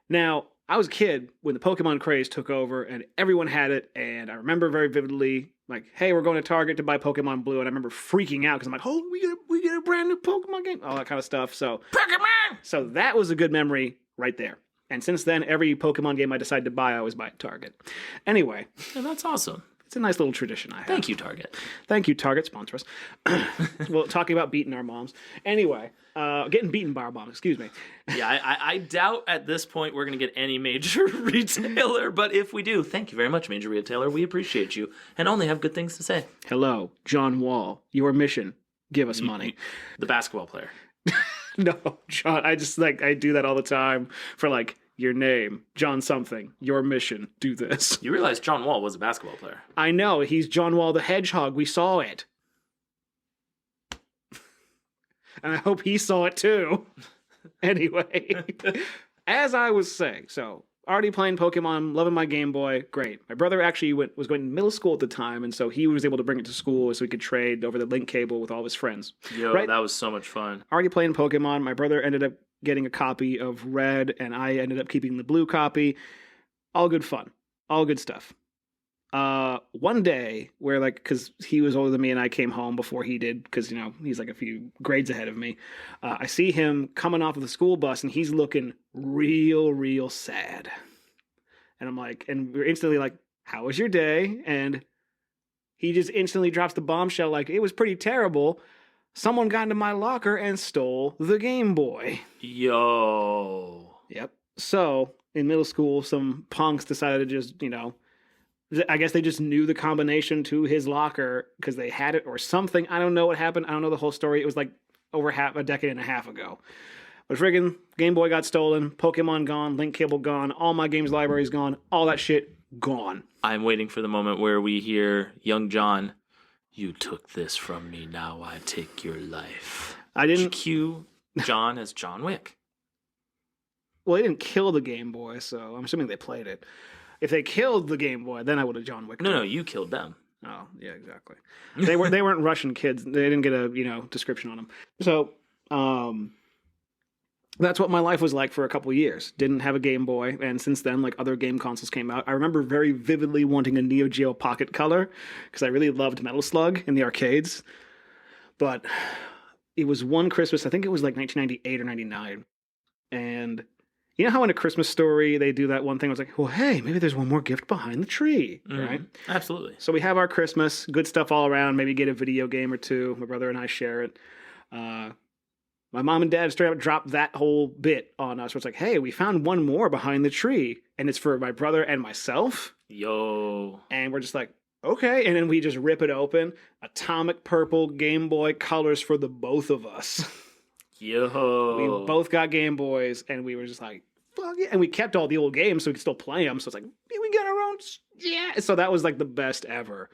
Now, I was a kid when the Pokemon craze took over and everyone had it. And I remember very vividly, like, hey, we're going to Target to buy Pokemon Blue. And I remember freaking out because I'm like, oh, we get a brand new Pokemon game. All that kind of stuff. So, Pokemon! So that was a good memory right there. And since then, every Pokemon game I decided to buy, I always buy at Target. Anyway. Yeah, that's awesome. It's a nice little tradition I have. Thank you, Target. Thank you, Target. Sponsor us. Well, talking about beating our moms. Anyway, getting beaten by our moms, excuse me. Yeah, I doubt at this point we're going to get any major retailer, but if we do, thank you very much, major retailer. We appreciate you and only have good things to say. Hello, John Wall. Your mission, give us money. The basketball player. No, John, I do that all the time for like, your name, John something, your mission, do this. You realize John Wall was a basketball player. I know, he's John Wall the Hedgehog. We saw it. And I hope he saw it too. Anyway, as I was saying, so already playing Pokemon, loving my Game Boy, great. My brother actually was going to middle school at the time, and so he was able to bring it to school so we could trade over the link cable with all of his friends. Yo, right? That was so much fun. Already playing Pokemon, my brother ended up getting a copy of Red, and I ended up keeping the blue copy. All good fun. All good stuff. One day, where like, because he was older than me and I came home before he did, because, you know, he's like a few grades ahead of me. I see him coming off of the school bus, and he's looking real sad. And I'm like, and we're instantly like, how was your day? And he just instantly drops the bombshell like, it was pretty terrible. Someone got into my locker and stole the Game Boy. Yo. Yep. So, in middle school, some punks decided to just, you know, I guess they just knew the combination to his locker because they had it or something. I don't know what happened. I don't know the whole story. It was like over a decade and a half ago. But friggin' Game Boy got stolen, Pokemon gone, link cable gone, all my games libraries gone, all that shit gone. I'm waiting for the moment where we hear young John, you took this from me, now I take your life. I didn't cue John as John Wick. Well, they didn't kill the Game Boy, so I'm assuming they played it. If they killed the Game Boy, then I would have John Wick. No, you killed them. Oh, yeah, exactly. They weren't Russian kids. They didn't get a, you know, description on them. So, that's what my life was like for a couple of years. Didn't have a Game Boy, and since then, like, other game consoles came out. I remember very vividly wanting a Neo Geo Pocket Color because I really loved Metal Slug in the arcades. But it was one Christmas, I think it was like 1998 or 99, and you know how in A Christmas Story they do that one thing? I was like, well, hey, maybe there's one more gift behind the tree, right? Absolutely. So we have our Christmas, good stuff all around. Maybe get a video game or two. My brother and I share it. My mom and dad straight up dropped that whole bit on us. Where it's like, hey, we found one more behind the tree, and it's for my brother and myself. Yo. And we're just like, okay. And then we just rip it open. Atomic purple Game Boy colors for the both of us. Yo. We both got Game Boys, and we were just like, fuck yeah. And we kept all the old games so we could still play them. So it's like, yeah, we got our own. Yeah. So that was like the best ever.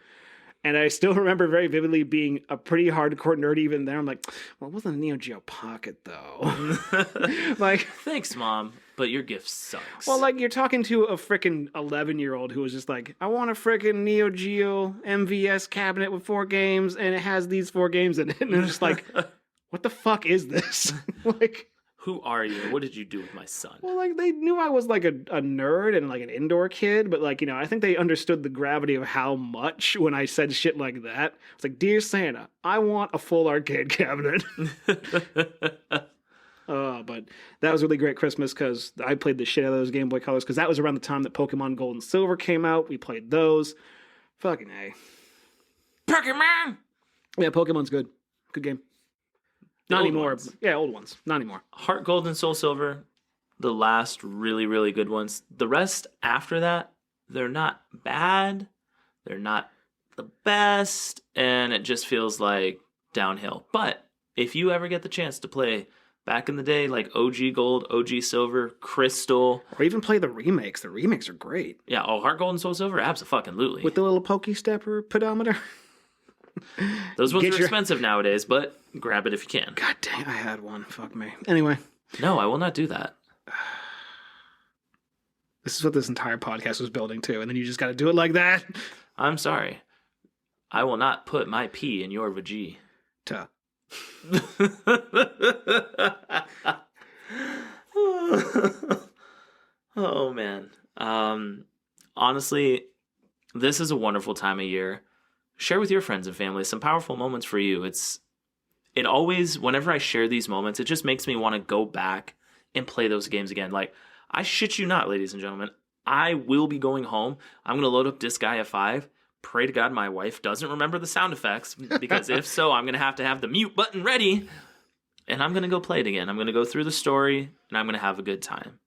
And I still remember very vividly being a pretty hardcore nerd even there. I'm like, well, it wasn't a Neo Geo Pocket, though. Like, thanks, Mom, but your gift sucks. Well, like, you're talking to a freaking 11-year-old who was just like, I want a freaking Neo Geo MVS cabinet with 4 games, and it has these 4 games in it. And I'm just like, what the fuck is this? Like, who are you? What did you do with my son? Well, like, they knew I was like a nerd and like an indoor kid, but like, you know, I think they understood the gravity of how much when I said shit like that. It's like, dear Santa, I want a full arcade cabinet. But that was a really great Christmas because I played the shit out of those Game Boy Colors because that was around the time that Pokemon Gold and Silver came out. We played those. Fucking A. Pokemon! Yeah, Pokemon's good. Good game. Not anymore. Ones. Yeah, old ones. Not anymore. Heart Gold and Soul Silver, the last really, really good ones. The rest after that, they're not bad. They're not the best. And it just feels like downhill. But if you ever get the chance to play back in the day, like OG Gold, OG Silver, Crystal. Or even play the remakes. The remakes are great. Yeah, Heart Gold and Soul Silver, abso-fucking-lutely. With the little Poke Stepper pedometer. Those ones are expensive nowadays, but grab it if you can. God dang, I had one. Fuck me. Anyway. No, I will not do that. This is what this entire podcast was building to, and then you just got to do it like that. I'm sorry. I will not put my pee in your vagina. Tuh. Oh man. Honestly, this is a wonderful time of year. Share with your friends and family some powerful moments for you. It always, whenever I share these moments, it just makes me want to go back and play those games again. Like, I shit you not, ladies and gentlemen. I will be going home. I'm going to load up Disgaea 5. Pray to God my wife doesn't remember the sound effects, because if so, I'm going to have the mute button ready, and I'm going to go play it again. I'm going to go through the story, and I'm going to have a good time.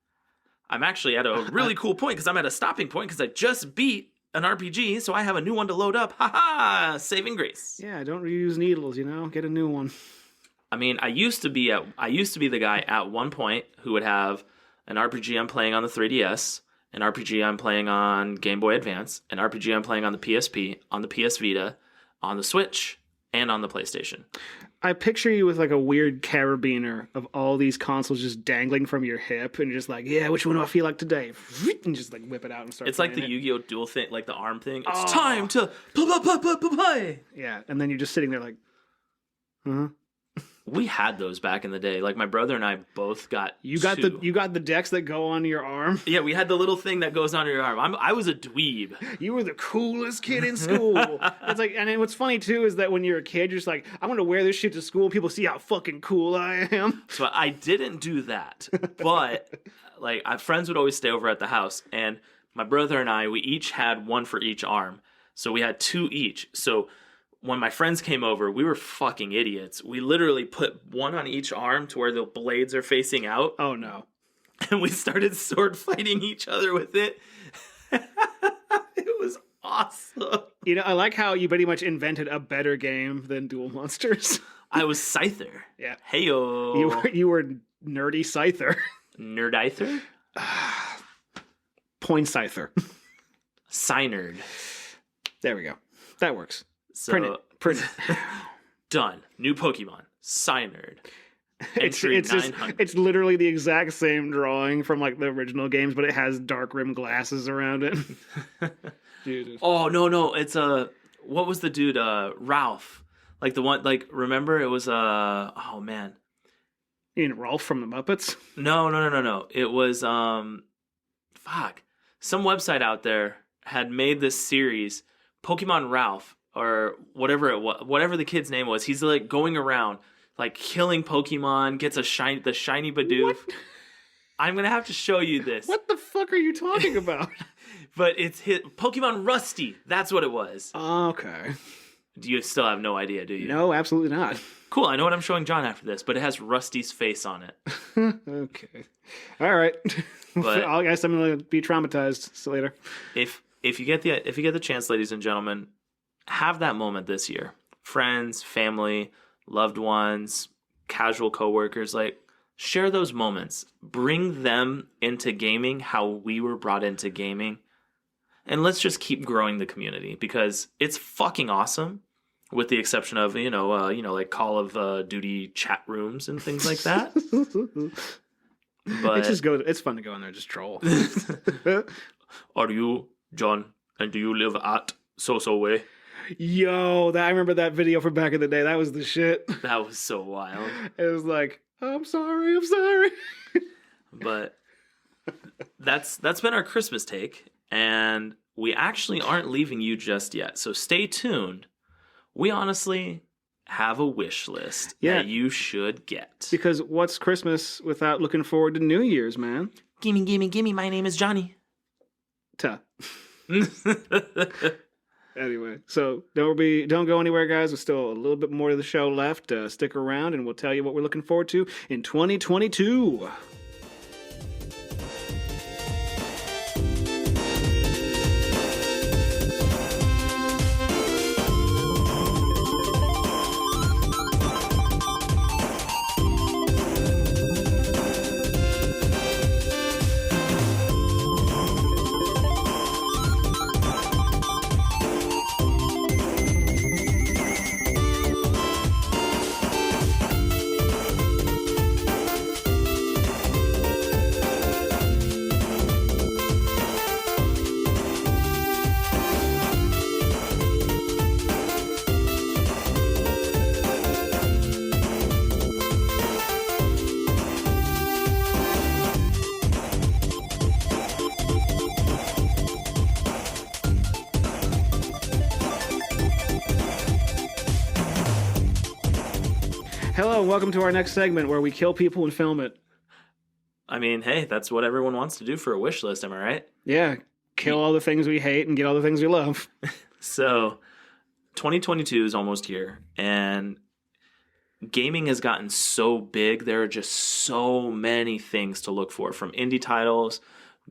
I'm actually at a really cool point, because I'm at a stopping point, because I just beat an RPG, so I have a new one to load up. Ha-ha! Saving grace. Yeah, don't reuse needles, get a new one. I mean, I used to be the guy at one point who would have an RPG I'm playing on the 3DS, an RPG I'm playing on Game Boy Advance, an RPG I'm playing on the PSP, on the PS Vita, on the Switch, and on the PlayStation. I picture you with like a weird carabiner of all these consoles just dangling from your hip, and just like, yeah, which one do I feel like today? And just like whip it out and start. It's like the it. Yu-Gi-Oh! Duel thing, like the arm thing. It's time to play. Yeah, and then you're just sitting there like, huh? We had those back in the day. Like my brother and I both got you got the decks that go on your arm. Yeah, we had the little thing that goes on your arm. I was a dweeb. You were the coolest kid in school. It's like, and then what's funny too is that when you're a kid, you're just like, I'm gonna wear this shit to school. People see how fucking cool I am. So I didn't do that, but like friends would always stay over at the house, and my brother and I, we each had one for each arm, so we had two each. So when my friends came over, we were fucking idiots. We literally put one on each arm to where the blades are facing out. Oh, no. And we started sword fighting each other with it. It was awesome. I like how you pretty much invented a better game than Duel Monsters. I was Scyther. Yeah. Heyo. You were nerdy Scyther. Nerdyther? Point Scyther. Cynerd. There we go. That works. So, Print it. Done. New Pokemon. Cynerd. It's literally the exact same drawing from like the original games, but it has dark rim glasses around it. Jesus. Oh no! It's what was the dude? Ralph. Like the one. Like remember it was oh man. You mean Ralph from the Muppets? No. It was fuck. Some website out there had made this series, Pokemon Ralph. Or whatever it was, whatever the kid's name was, he's like going around, like killing Pokemon, gets the shiny Bidoof. What? I'm gonna have to show you this. What the fuck are you talking about? But it's Pokemon Rusty. That's what it was. Okay. Do you still have no idea? Do you? No, absolutely not. Cool. I know what I'm showing John after this, but it has Rusty's face on it. Okay. All right. But I guess I'm gonna be traumatized. See you later. If you get the chance, ladies and gentlemen. Have that moment this year. Friends, family, loved ones, casual coworkers, like share those moments. Bring them into gaming how we were brought into gaming. And let's just keep growing the community because it's fucking awesome. With the exception of, like Call of Duty chat rooms and things like that. But it's fun to go in there and just troll. Are you John? And do you live at so way? Yo, I remember that video from back in the day. That was the shit. That was so wild. It was like, I'm sorry. But that's been our Christmas take, and we actually aren't leaving you just yet. So stay tuned. We honestly have a wish list that you should get. Because what's Christmas without looking forward to New Year's, man? Gimme. My name is Johnny. Tuh. Anyway, so don't go anywhere, guys. There's still a little bit more of the show left. Stick around, and we'll tell you what we're looking forward to in 2022. Hello, and welcome to our next segment where we kill people and film it. I mean, hey, that's what everyone wants to do for a wish list, am I right? Yeah, kill all the things we hate and get all the things we love. So, 2022 is almost here, and gaming has gotten so big. There are just so many things to look for, from indie titles,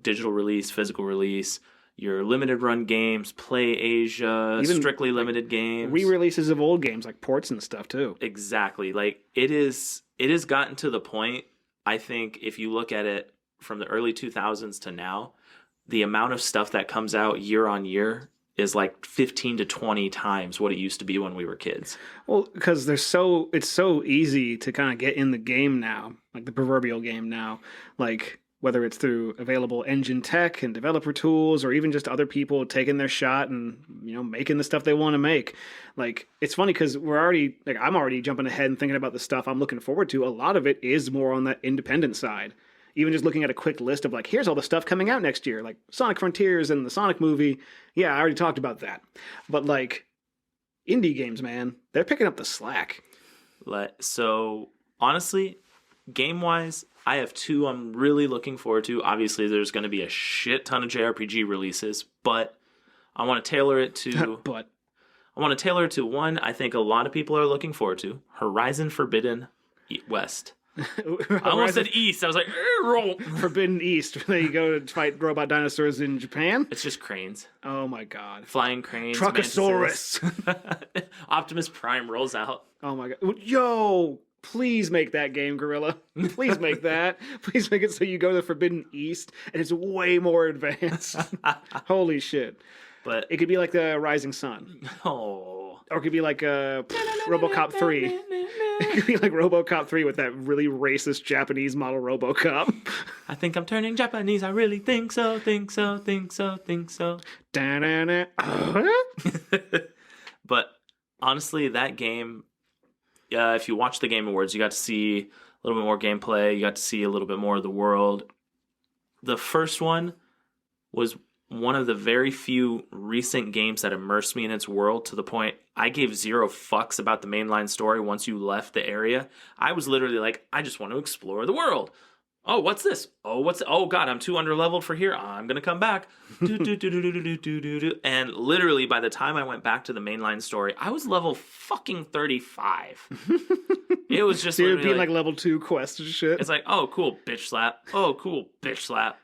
digital release, physical release, your limited run games, Play Asia, Even, strictly limited games, re-releases of old games like ports and stuff too. Exactly. Like it has gotten to the point, I think, if you look at it from the early 2000s to now, the amount of stuff that comes out year on year is like 15 to 20 times what it used to be when we were kids. Well, because it's so easy to kind of get in the game now, like the proverbial game now, like whether it's through available engine tech and developer tools or even just other people taking their shot and, making the stuff they want to make. Like, it's funny because I'm already jumping ahead and thinking about the stuff I'm looking forward to. A lot of it is more on that independent side. Even just looking at a quick list of like, here's all the stuff coming out next year, like Sonic Frontiers and the Sonic movie. Yeah, I already talked about that. But like, indie games, man, they're picking up the slack. So, honestly, game-wise, I have two I'm really looking forward to. Obviously, there's going to be a shit ton of JRPG releases, but I want to tailor it to... I want to tailor it to one I think a lot of people are looking forward to, Horizon Forbidden West. I almost said East. I was like, roll. Forbidden East. There you go to fight robot dinosaurs in Japan. It's just cranes. Oh my god. Flying cranes. Truckosaurus. Optimus Prime rolls out. Oh my god. Yo, please make that game, Gorilla. Please make that. Please make it so you go to the Forbidden East and it's way more advanced. Holy shit. But it could be like the Rising Sun. Oh. Or it could be like RoboCop 3. It could be like RoboCop 3 with that really racist Japanese model RoboCop. I think I'm turning Japanese. I really think so. But honestly, that game, if you watch the Game Awards, you got to see a little bit more gameplay. You got to see a little bit more of the world. The first one was one of the very few recent games that immersed me in its world to the point I gave zero fucks about the mainline story once you left the area. I was literally like, I just want to explore the world. Oh, what's this? Oh god, I'm too underleveled for here. I'm gonna come back. And literally by the time I went back to the mainline story, I was level fucking 35. It was just so you'd be like level 2 quest and shit. It's like, oh cool, bitch slap. Oh cool, bitch slap.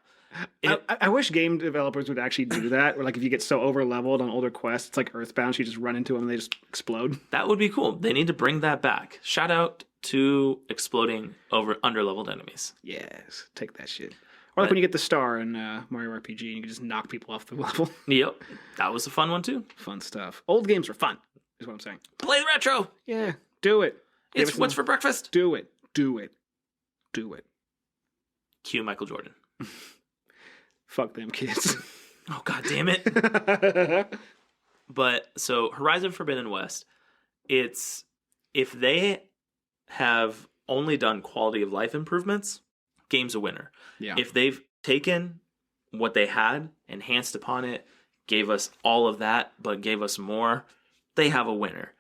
I wish game developers would actually do that, where like if you get so over leveled on older quests, it's like Earthbound, so you just run into them and they just explode. That would be cool. They need to bring that back. Shout out to exploding over underleveled enemies. Yes, take that shit. Or like when you get the star in Mario RPG and you can just knock people off the level. Yep, that was a fun one too. Fun stuff. Old games are fun, is what I'm saying. Play the retro. Yeah, do it. It's what's for breakfast. Do it. Cue Michael Jordan. Fuck them kids. Oh, god damn it. But, so, Horizon Forbidden West, it's, if they have only done quality of life improvements, game's a winner. Yeah. If they've taken what they had, enhanced upon it, gave us all of that, but gave us more, they have a winner.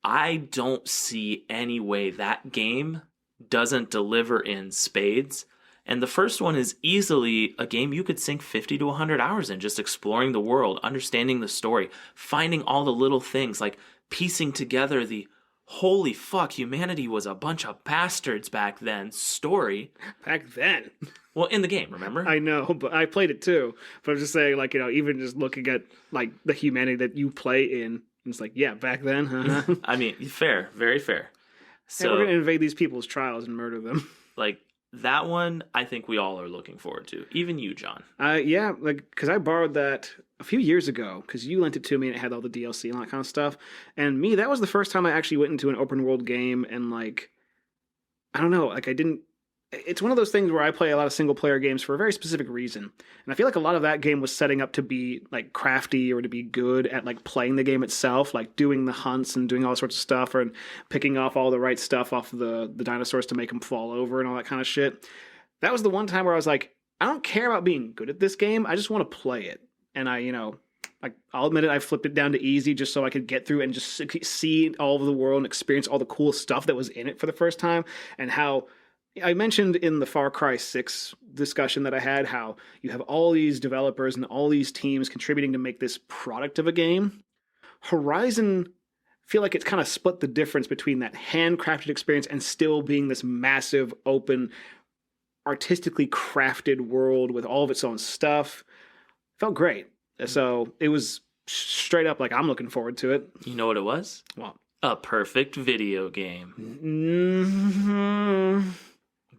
I don't see any way that game doesn't deliver in spades. And the first one is easily a game you could sink 50 to 100 hours in, just exploring the world, understanding the story, finding all the little things, like piecing together the holy fuck, humanity was a bunch of bastards back then story. Back then? Well, in the game, remember? I know, but I played it too. But I'm just saying, like, even just looking at, like, the humanity that you play in, it's like, yeah, back then. I mean, fair, very fair. So, and we're going to invade these people's trials and murder them. Like, that one, I think we all are looking forward to. Even you, John. Yeah, like, because I borrowed that a few years ago, because you lent it to me and it had all the DLC and all that kind of stuff. And me, that was the first time I actually went into an open world game and, like, I don't know, like, it's one of those things where I play a lot of single player games for a very specific reason. And I feel like a lot of that game was setting up to be like crafty or to be good at like playing the game itself, like doing the hunts and doing all sorts of stuff and picking off all the right stuff off the dinosaurs to make them fall over and all that kind of shit. That was the one time where I was like, I don't care about being good at this game. I just want to play it. And I Like, I'll admit it, I flipped it down to easy just so I could get through and just see all of the world and experience all the cool stuff that was in it for the first time. And how I mentioned in the Far Cry 6 discussion that I had how you have all these developers and all these teams contributing to make this product of a game. Horizon feel like it's kind of split the difference between that handcrafted experience and still being this massive, open, artistically crafted world with all of its own stuff. Felt great. So it was straight up like, I'm looking forward to it. You know what it was? Well, a perfect video game. Mm-hmm.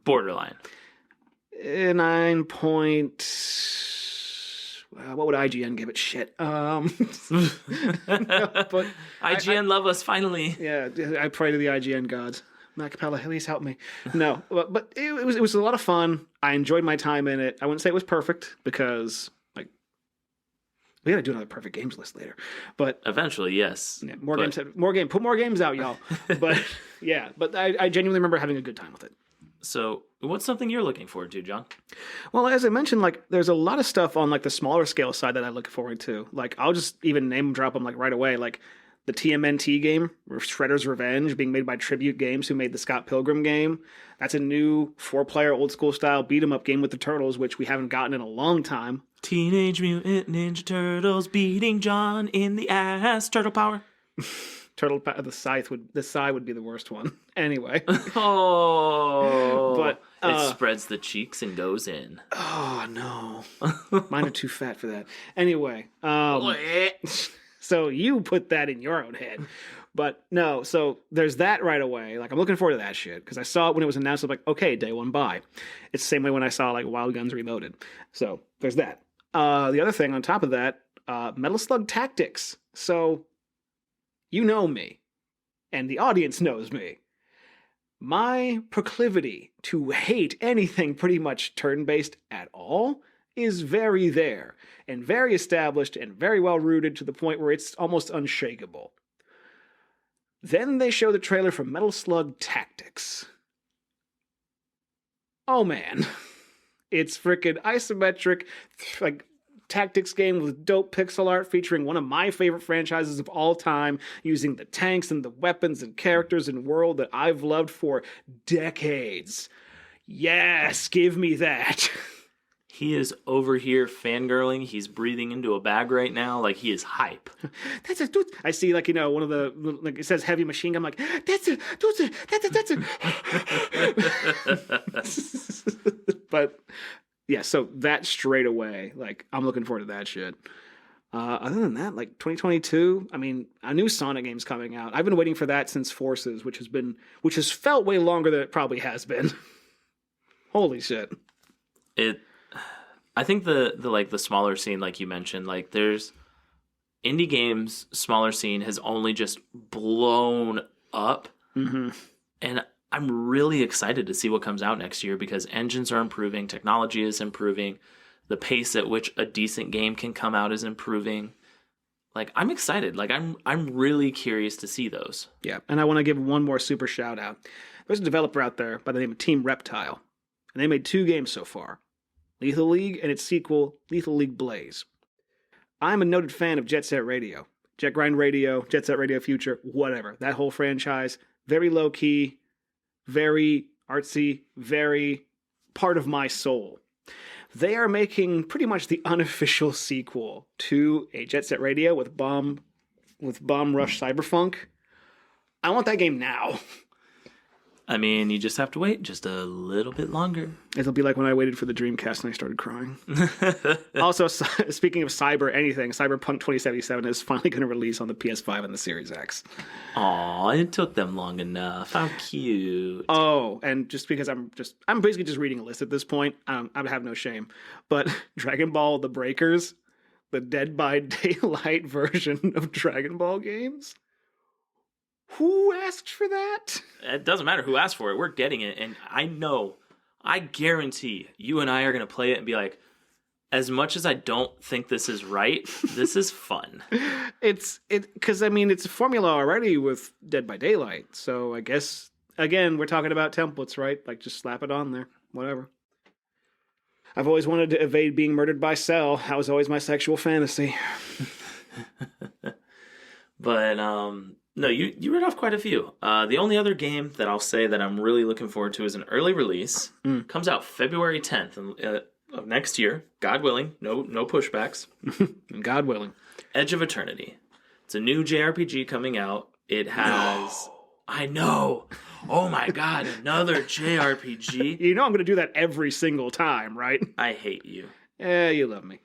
Borderline. 9 point. What would IGN give it? Shit. No, but IGN love us finally. Yeah, I pray to the IGN gods. Matt Capella, please help me. No, but it was a lot of fun. I enjoyed my time in it. I wouldn't say it was perfect because like we got to do another perfect games list later. But eventually, yes. Yeah, put more games out, y'all. But yeah, but I genuinely remember having a good time with it. So, what's something you're looking forward to, John? Well, as I mentioned, like there's a lot of stuff on like the smaller scale side that I look forward to. Like I'll just even name drop them like right away. Like the TMNT game, Shredder's Revenge, being made by Tribute Games, who made the Scott Pilgrim game. That's a new 4-player old school style beat 'em up game with the Turtles, which we haven't gotten in a long time. Teenage Mutant Ninja Turtles beating John in the ass. Turtle power. The scythe would be the worst one. Anyway. Oh. But it spreads the cheeks and goes in. Oh no. Mine are too fat for that. Anyway. So you put that in your own head. But no, so there's that right away. Like I'm looking forward to that shit. Because I saw it when it was announced. I'm like, okay, day one buy. It's the same way when I saw like Wild Guns Reloaded. So there's that. The other thing on top of that, Metal Slug Tactics. So you know me, and the audience knows me. My proclivity to hate anything pretty much turn-based at all is very there, and very established, and very well rooted to the point where it's almost unshakable. Then they show the trailer for Metal Slug Tactics. Oh man. It's frickin' isometric, like, tactics game with dope pixel art featuring one of my favorite franchises of all time, using the tanks and the weapons and characters and world that I've loved for decades. Yes, give me that. He is over here fangirling. He's breathing into a bag right now. Like, he is hype. That's a dude. I see, like, you know, one of the, like, it says heavy machine gun. I'm like, that's a dude. That's a. But yeah, so that straight away, like, I'm looking forward to that shit. Other than that, like 2022, I mean, a new Sonic game's coming out. I've been waiting for that since Forces, which has felt way longer than it probably has been. Holy shit. I think the smaller scene, like you mentioned, like there's indie games, smaller scene has only just blown up. Mm-hmm. And I'm really excited to see what comes out next year because engines are improving, technology is improving, the pace at which a decent game can come out is improving. Like, I'm excited. Like, I'm really curious to see those. Yeah, and I want to give one more super shout out. There's a developer out there by the name of Team Reptile, and they made 2 games so far. Lethal League and its sequel, Lethal League Blaze. I'm a noted fan of Jet Set Radio. Jet Grind Radio, Jet Set Radio Future, whatever. That whole franchise, very low-key, very artsy, very part of my soul. They are making pretty much the unofficial sequel to a Jet Set Radio with Bomb Rush Cyberpunk. I want that game now. I mean, you just have to wait just a little bit longer. It'll be like when I waited for the Dreamcast and I started crying. Also, speaking of Cyberpunk 2077 is finally going to release on the PS5 and the Series X. Aw, it took them long enough. How cute. Oh, and just because I'm basically just reading a list at this point. I have no shame. But Dragon Ball The Breakers, the Dead by Daylight version of Dragon Ball games. Who asked for that? It doesn't matter who asked for it. We're getting it. And I guarantee you and I are going to play it and be like, as much as I don't think this is right, this is fun. Because, I mean, it's a formula already with Dead by Daylight. So I guess, again, we're talking about templates, right? Like, just slap it on there. Whatever. I've always wanted to evade being murdered by Cell. That was always my sexual fantasy. But no, you read off quite a few. The only other game that I'll say that I'm really looking forward to is an early release. Comes out February 10th of next year, God willing. No pushbacks. God willing. Edge of Eternity. It's a new JRPG coming out. It has... I know. Oh my god, another JRPG. You know I'm going to do that every single time, right? I hate you. You love me.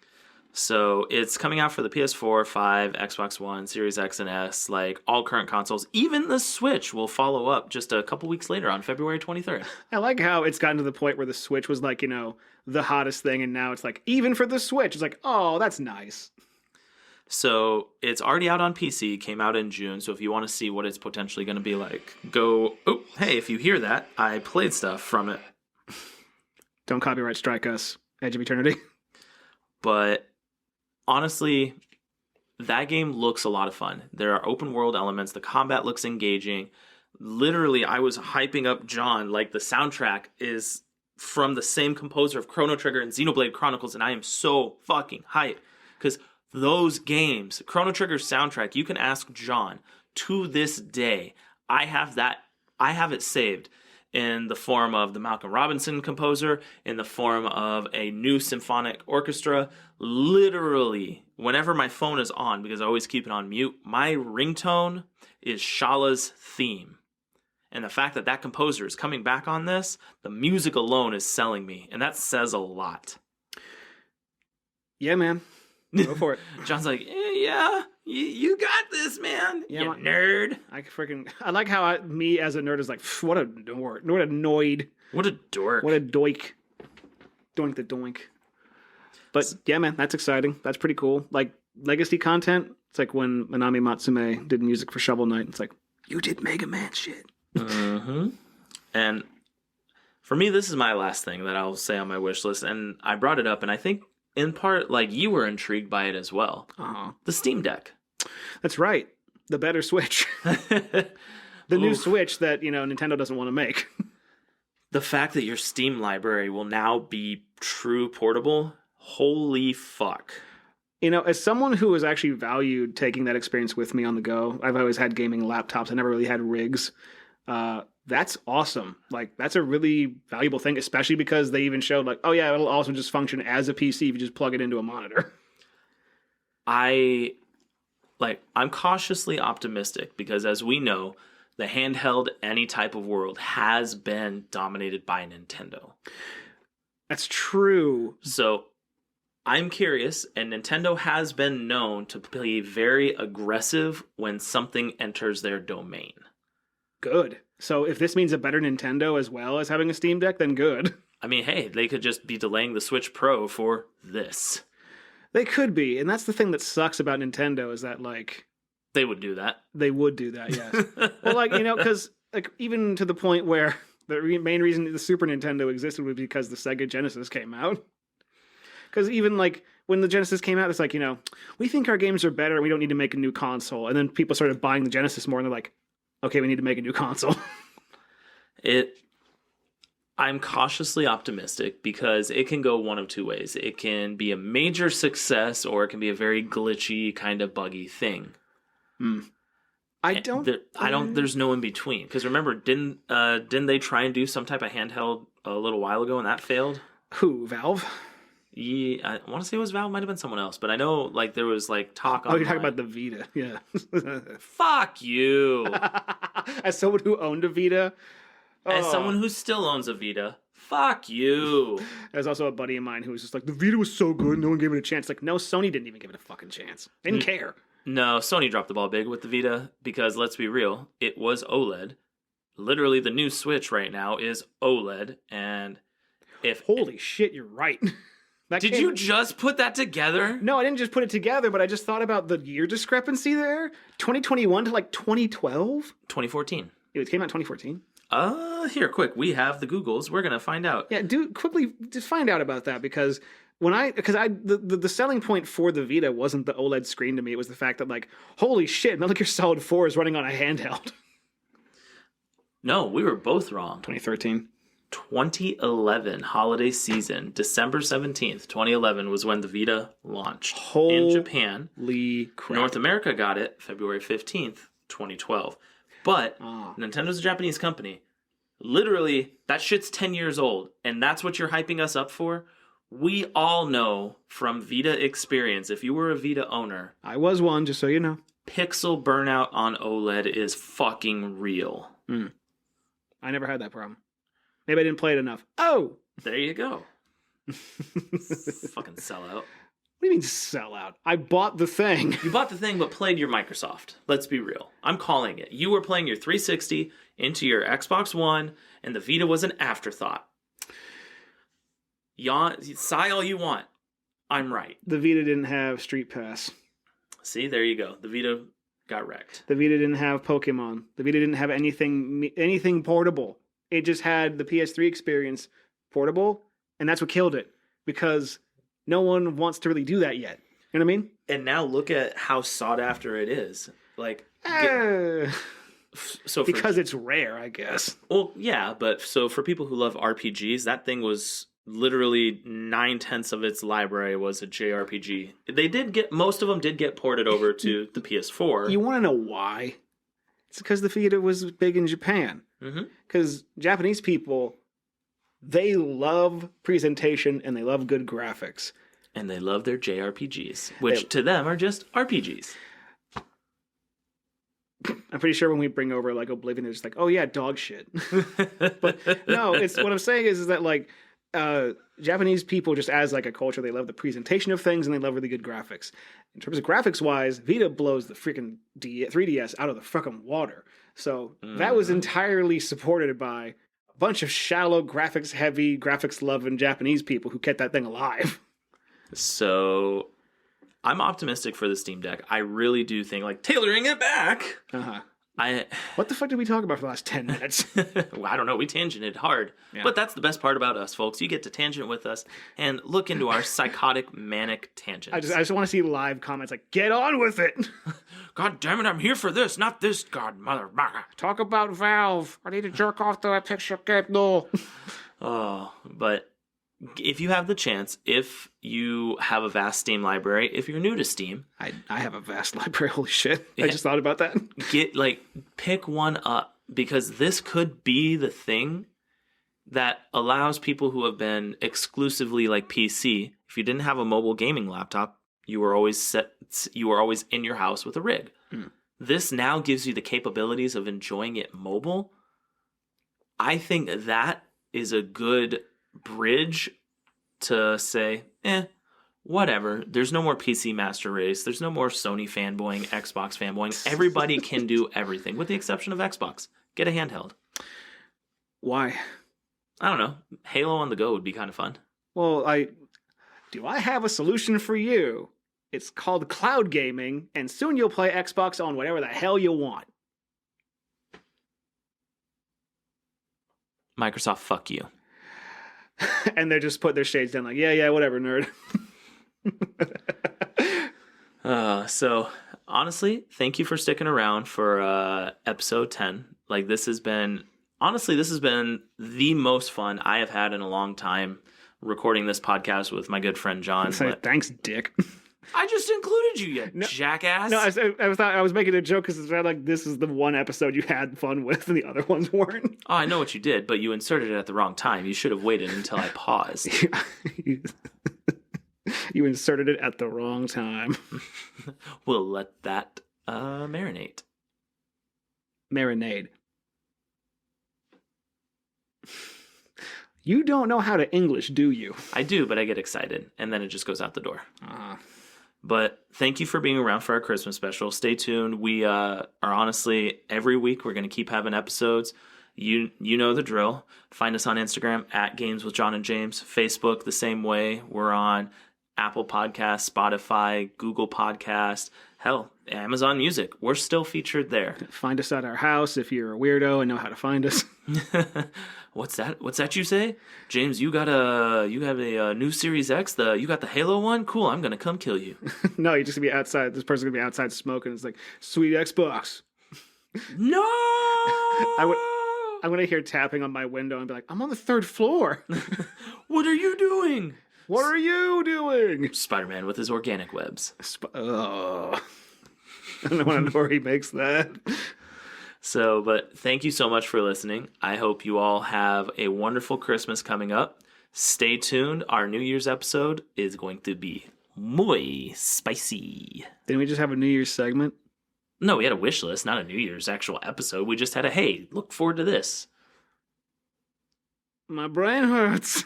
So it's coming out for the PS4, 5, Xbox One, Series X and S, like all current consoles. Even the Switch will follow up just a couple weeks later on February 23rd. I like how it's gotten to the point where the Switch was like, the hottest thing, and now it's like, even for the Switch, it's like, oh, that's nice. So it's already out on PC, came out in June, so if you want to see what it's potentially going to be like, go, oh, hey, if you hear that, I played stuff from it. Don't copyright strike us, Edge of Eternity. But honestly, that game looks a lot of fun. There are open world elements, the combat looks engaging. Literally, I was hyping up John, like the soundtrack is from the same composer of Chrono Trigger and Xenoblade Chronicles, and I am so fucking hyped, because those games, Chrono Trigger's soundtrack, you can ask John. To this day, I have it saved in the form of the Malcolm Robinson composer, in the form of a new symphonic orchestra. Literally, whenever my phone is on, because I always keep it on mute, my ringtone is Shala's theme. And the fact that that composer is coming back on this, the music alone is selling me, and that says a lot. Yeah, man. Go for it. John's like, yeah, you got this, man. Yeah, you nerd. I like how me as a nerd is like, what a nerd. What a noid. What a dork. What a doink. Doink the doink. But yeah, man, that's exciting. That's pretty cool. Like, legacy content, it's like when Manami Matsume did music for Shovel Knight. It's like, you did Mega Man shit. Mm-hmm. And for me, this is my last thing that I'll say on my wish list. And I brought it up, and I think in part, like, you were intrigued by it as well. The Steam Deck. That's right. The better Switch. The new Switch that, Nintendo doesn't want to make. The fact that your Steam library will now be true portable, holy fuck. As someone who has actually valued taking that experience with me on the go, I've always had gaming laptops. I never really had rigs. That's awesome. Like, that's a really valuable thing, especially because they even showed, like, oh yeah, it'll also just function as a PC if you just plug it into a monitor. I'm cautiously optimistic because, as we know, the handheld any type of world has been dominated by Nintendo. That's true. So I'm curious, and Nintendo has been known to be very aggressive when something enters their domain. Good. So if this means a better Nintendo as well as having a Steam Deck, then good. I mean, hey, they could just be delaying the Switch Pro for this. They could be, and that's the thing that sucks about Nintendo is that, like... They would do that. They would do that, yes. Well, because, even to the point where the main reason the Super Nintendo existed was because the Sega Genesis came out. Because even, when the Genesis came out, it's like, we think our games are better and we don't need to make a new console. And then people started buying the Genesis more, and they're like, okay, we need to make a new console. I'm cautiously optimistic because it can go one of two ways. It can be a major success, or it can be a very glitchy, kind of buggy thing. There's no in between. Because remember, didn't they try and do some type of handheld a little while ago and that failed? Who, Valve? Yeah, I want to say it was Valve. Might have been someone else, but I know there was talk. Oh, you're talking about the Vita, yeah. Fuck you. As someone who owned a Vita, as someone who still owns a Vita, fuck you. There's also a buddy of mine who was just like, the Vita was so good, no one gave it a chance. Like, no, Sony didn't even give it a fucking chance. They didn't care. No, Sony dropped the ball big with the Vita because, let's be real, it was OLED. Literally, the new Switch right now is OLED, and holy shit, you're right. Did you just put that together? No, I didn't just put it together, but I just thought about the year discrepancy there. 2021 to 2012? 2014. It came out 2014? Here, quick. We have the Googles. We're going to find out. Yeah, quickly, just find out about that because the selling point for the Vita wasn't the OLED screen to me. It was the fact that, holy shit, Metal Gear Solid 4 is running on a handheld. No, we were both wrong. 2013. 2011 holiday season, December 17th, 2011 was when the Vita launched Holy in Japan. crap. North America got it February 15th, 2012. But Nintendo's a Japanese company. Literally, that shit's 10 years old, and that's what you're hyping us up for? We all know from Vita experience, if you were a Vita owner... I was one, just so you know. Pixel burnout on OLED is fucking real. I never had that problem. Maybe I didn't play it enough. Oh! There you go. Fucking sellout. What do you mean sell out? I bought the thing. You bought the thing but played your Microsoft. Let's be real. I'm calling it. You were playing your 360 into your Xbox One, and the Vita was an afterthought. Sigh all you want. I'm right. The Vita didn't have Street Pass. See, there you go. The Vita got wrecked. The Vita didn't have Pokemon. The Vita didn't have anything portable. It just had the PS3 experience portable, and that's what killed it. Because no one wants to really do that yet. You know what I mean? And now look at how sought after it is. Like, because it's rare, I guess. Well, yeah, but so for people who love RPGs, that thing was literally 9/10 of its library was a JRPG. Most of them did get ported over to the PS4. You want to know why? It's because the Vita was big in Japan. Because Japanese people, they love presentation and they love good graphics. And they love their JRPGs, which to them are just RPGs. I'm pretty sure when we bring over like Oblivion, they're just like, oh yeah, dog shit. But no, it's what I'm saying is that like Japanese people just as like a culture, they love the presentation of things and they love really good graphics. In terms of graphics wise, Vita blows the freaking 3DS out of the fucking water. So that was entirely supported by a bunch of shallow graphics heavy, graphics loving Japanese people who kept that thing alive. So I'm optimistic for the Steam Deck. I really do think, like, tailoring it back. What the fuck did we talk about for the last 10 minutes? Well, I don't know. We tangented hard. Yeah. But that's the best part about us, folks. You get to tangent with us and look into our psychotic, manic tangents. I just want to see live comments like, get on with it. God damn it, I'm here for this, not this, God, mother. Talk about Valve. I need to jerk off to a picture game. No. Oh, but if you have the chance, if you have a vast Steam library, if you're new to Steam. I have a vast library, holy shit. I just thought about that. Pick one up, because this could be the thing that allows people who have been exclusively like PC. If you didn't have a mobile gaming laptop, you were always in your house with a rig. This now gives you the capabilities of enjoying it mobile. I think that is a good bridge to say, whatever. There's no more PC Master Race. There's no more Sony fanboying, Xbox fanboying. Everybody can do everything, with the exception of Xbox. Get a handheld. Why? I don't know. Halo on the go would be kind of fun. Well, I have a solution for you. It's called cloud gaming, and soon you'll play Xbox on whatever the hell you want. Microsoft, fuck you. And they just put their shades down like, yeah, whatever, nerd. So, honestly, thank you for sticking around for episode 10. Like, this has been the most fun I have had in a long time recording this podcast with my good friend John. Thanks, Dick. I just included you, jackass. No, I thought I was making a joke because it's like this is the one episode you had fun with and the other ones weren't. Oh, I know what you did, but you inserted it at the wrong time. You should have waited until I paused. You inserted it at the wrong time. We'll let that marinate. Marinade. You don't know how to English, do you? I do, but I get excited, and then it just goes out the door. But thank you for being around for our Christmas special. Stay tuned. We are honestly, every week we're going to keep having episodes. You know the drill. Find us on Instagram at Games with John and James. Facebook the same way. We're on Apple Podcasts, Spotify, Google Podcasts, hell, Amazon Music. We're still featured there. Find us at our house if you're a weirdo and know how to find us. What's that you say? James, you have a new Series X, you got the Halo one? Cool, I'm gonna come kill you. No, you're just gonna be outside. This person's gonna be outside smoking. It's like, sweet Xbox. No! I'm gonna hear tapping on my window and be like, I'm on the 3rd floor. What are you doing? What are you doing? Spider-Man with his organic webs. I don't want to know where he makes that. So, but thank you so much for listening. I hope you all have a wonderful Christmas coming up. Stay tuned. Our New Year's episode is going to be muy spicy. Didn't we just have a New Year's segment? No, we had a wish list, not a New Year's actual episode. We just had a, hey, look forward to this. My brain hurts.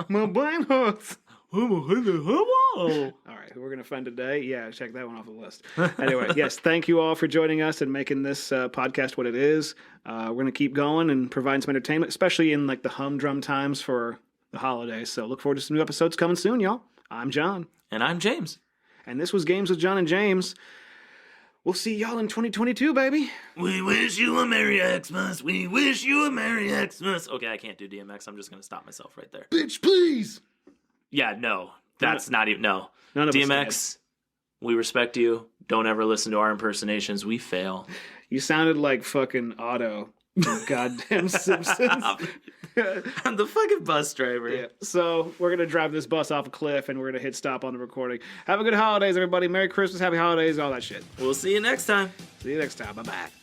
My brain hurts. All right, who we're going to find today? Yeah, check that one off the list. Anyway, yes, thank you all for joining us and making this podcast what it is. We're going to keep going and provide some entertainment, especially in like the humdrum times for the holidays. So look forward to some new episodes coming soon, y'all. I'm John. And I'm James. And this was Games with John and James. We'll see y'all in 2022, baby. We wish you a Merry Xmas. We wish you a Merry Xmas. Okay, I can't do DMX. I'm just going to stop myself right there. Bitch, please. Yeah, no. That's not even, no. None of us DMX, we respect you. Don't ever listen to our impersonations. We fail. You sounded like fucking Otto. Goddamn Simpsons. I'm the fucking bus driver. Yeah. So we're going to drive this bus off a cliff and we're going to hit stop on the recording. Have a good holidays, everybody. Merry Christmas, Happy Holidays, all that shit. We'll see you next time. See you next time. Bye-bye.